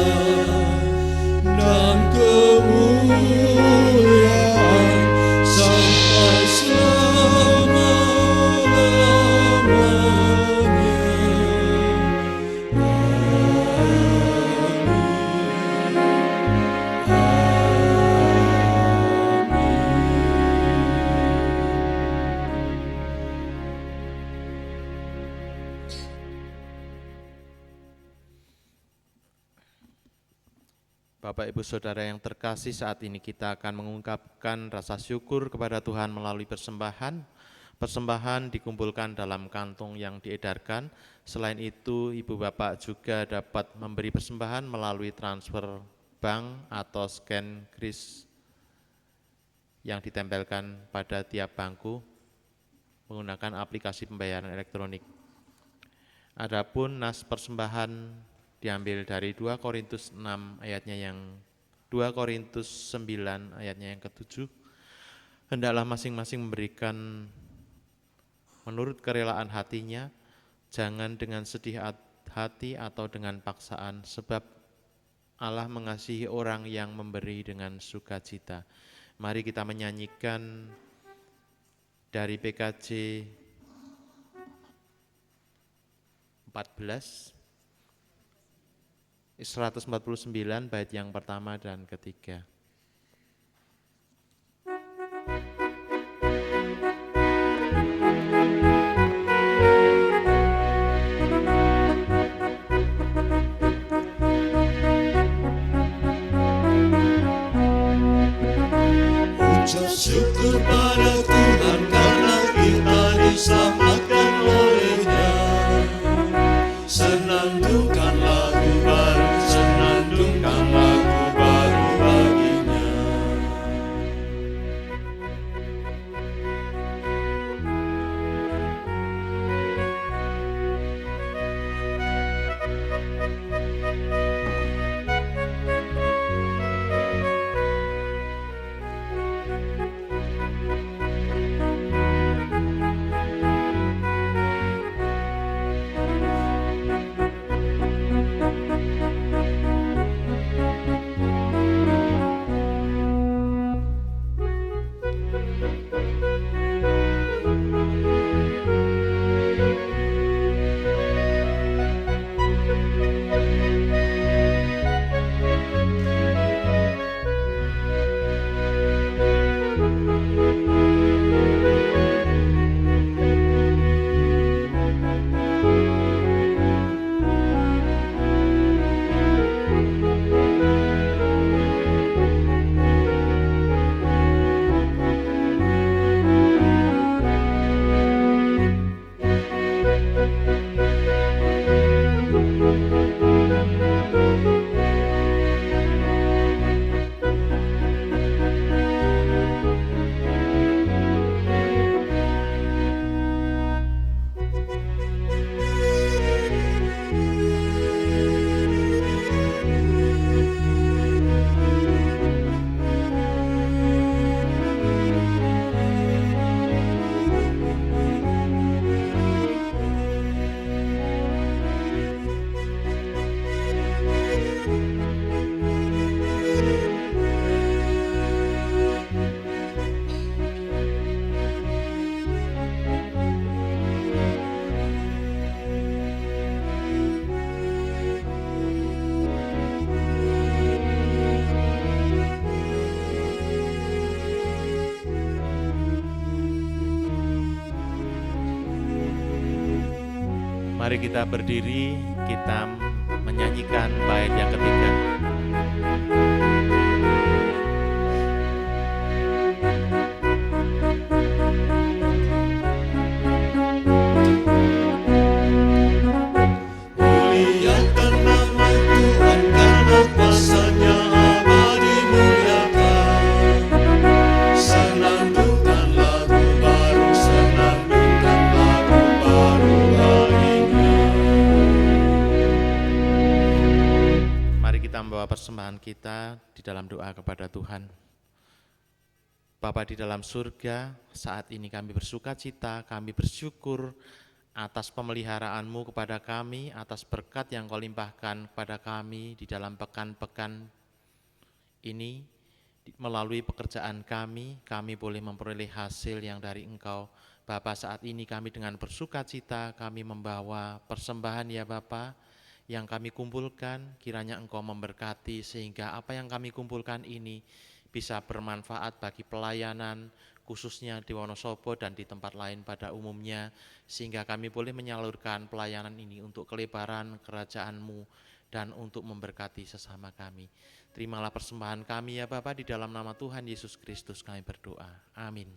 dan kemuliaan sampai selama-lamanya. Bapak, Ibu, Saudara yang terkasih, saat ini kita akan mengungkapkan rasa syukur kepada Tuhan melalui persembahan. Persembahan dikumpulkan dalam kantung yang diedarkan. Selain itu, Ibu Bapak juga dapat memberi persembahan melalui transfer bank atau scan kris yang ditempelkan pada tiap bangku menggunakan aplikasi pembayaran elektronik. Adapun nas persembahan diambil dari 2 Korintus 6 ayatnya yang 2 Korintus 9 ayatnya yang ke-7. Hendaklah masing-masing memberikan menurut kerelaan hatinya, jangan dengan sedih hati atau dengan paksaan, sebab Allah mengasihi orang yang memberi dengan sukacita. Mari kita menyanyikan dari PKJ 14 149 bait yang pertama dan ketiga. Ucap syukur pada Tuhan karena kita diselamatkan oleh-Nya. Senandungkan lagu baru, senandungkan lagu baru baginya. Mari kita berdiri, kita menyanyikan bait yang ketiga. Muliakan nama Tuhan karena kuasa-Nya abadi muliakan. Senandungkan lagu baru, senandungkan lagu baru baginya. Mari kita membawa persembahan kita di dalam doa kepada Tuhan. Bapa di dalam surga, saat ini kami bersuka cita, kami bersyukur atas pemeliharaan-Mu kepada kami, atas berkat yang Kau limpahkan kepada kami di dalam pekan-pekan ini. Melalui pekerjaan kami boleh memperoleh hasil yang dari Engkau. Bapa, saat ini kami dengan bersuka cita, kami membawa persembahan ya Bapa, yang kami kumpulkan, kiranya Engkau memberkati sehingga apa yang kami kumpulkan ini bisa bermanfaat bagi pelayanan, khususnya di Wonosobo dan di tempat lain pada umumnya, sehingga kami boleh menyalurkan pelayanan ini untuk kelebaran kerajaan-Mu dan untuk memberkati sesama kami. Terimalah persembahan kami ya Bapa, di dalam nama Tuhan Yesus Kristus kami berdoa. Amin.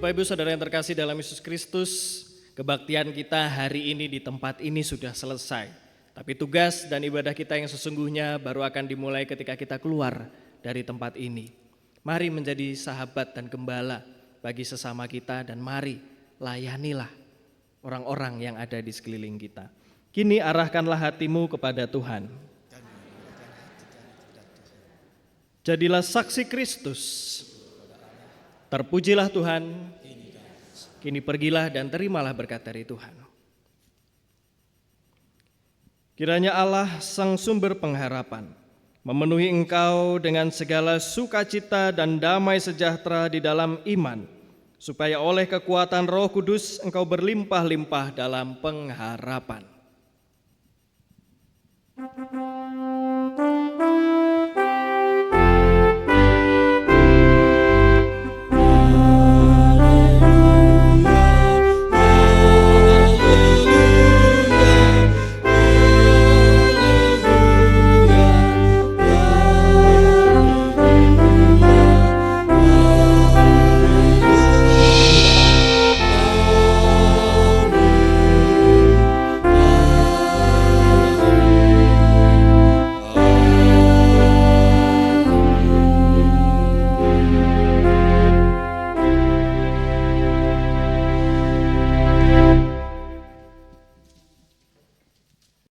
Bapak Ibu Saudara yang terkasih dalam Yesus Kristus, kebaktian kita hari ini di tempat ini sudah selesai. Tapi tugas dan ibadah kita yang sesungguhnya baru akan dimulai ketika kita keluar dari tempat ini. Mari menjadi sahabat dan gembala bagi sesama kita dan mari layanilah orang-orang yang ada di sekeliling kita. Kini arahkanlah hatimu kepada Tuhan. Jadilah saksi Kristus. Terpujilah Tuhan, kini pergilah dan terimalah berkat dari Tuhan. Kiranya Allah Sang Sumber Pengharapan memenuhi engkau dengan segala sukacita dan damai sejahtera di dalam iman, supaya oleh kekuatan Roh Kudus engkau berlimpah-limpah dalam pengharapan.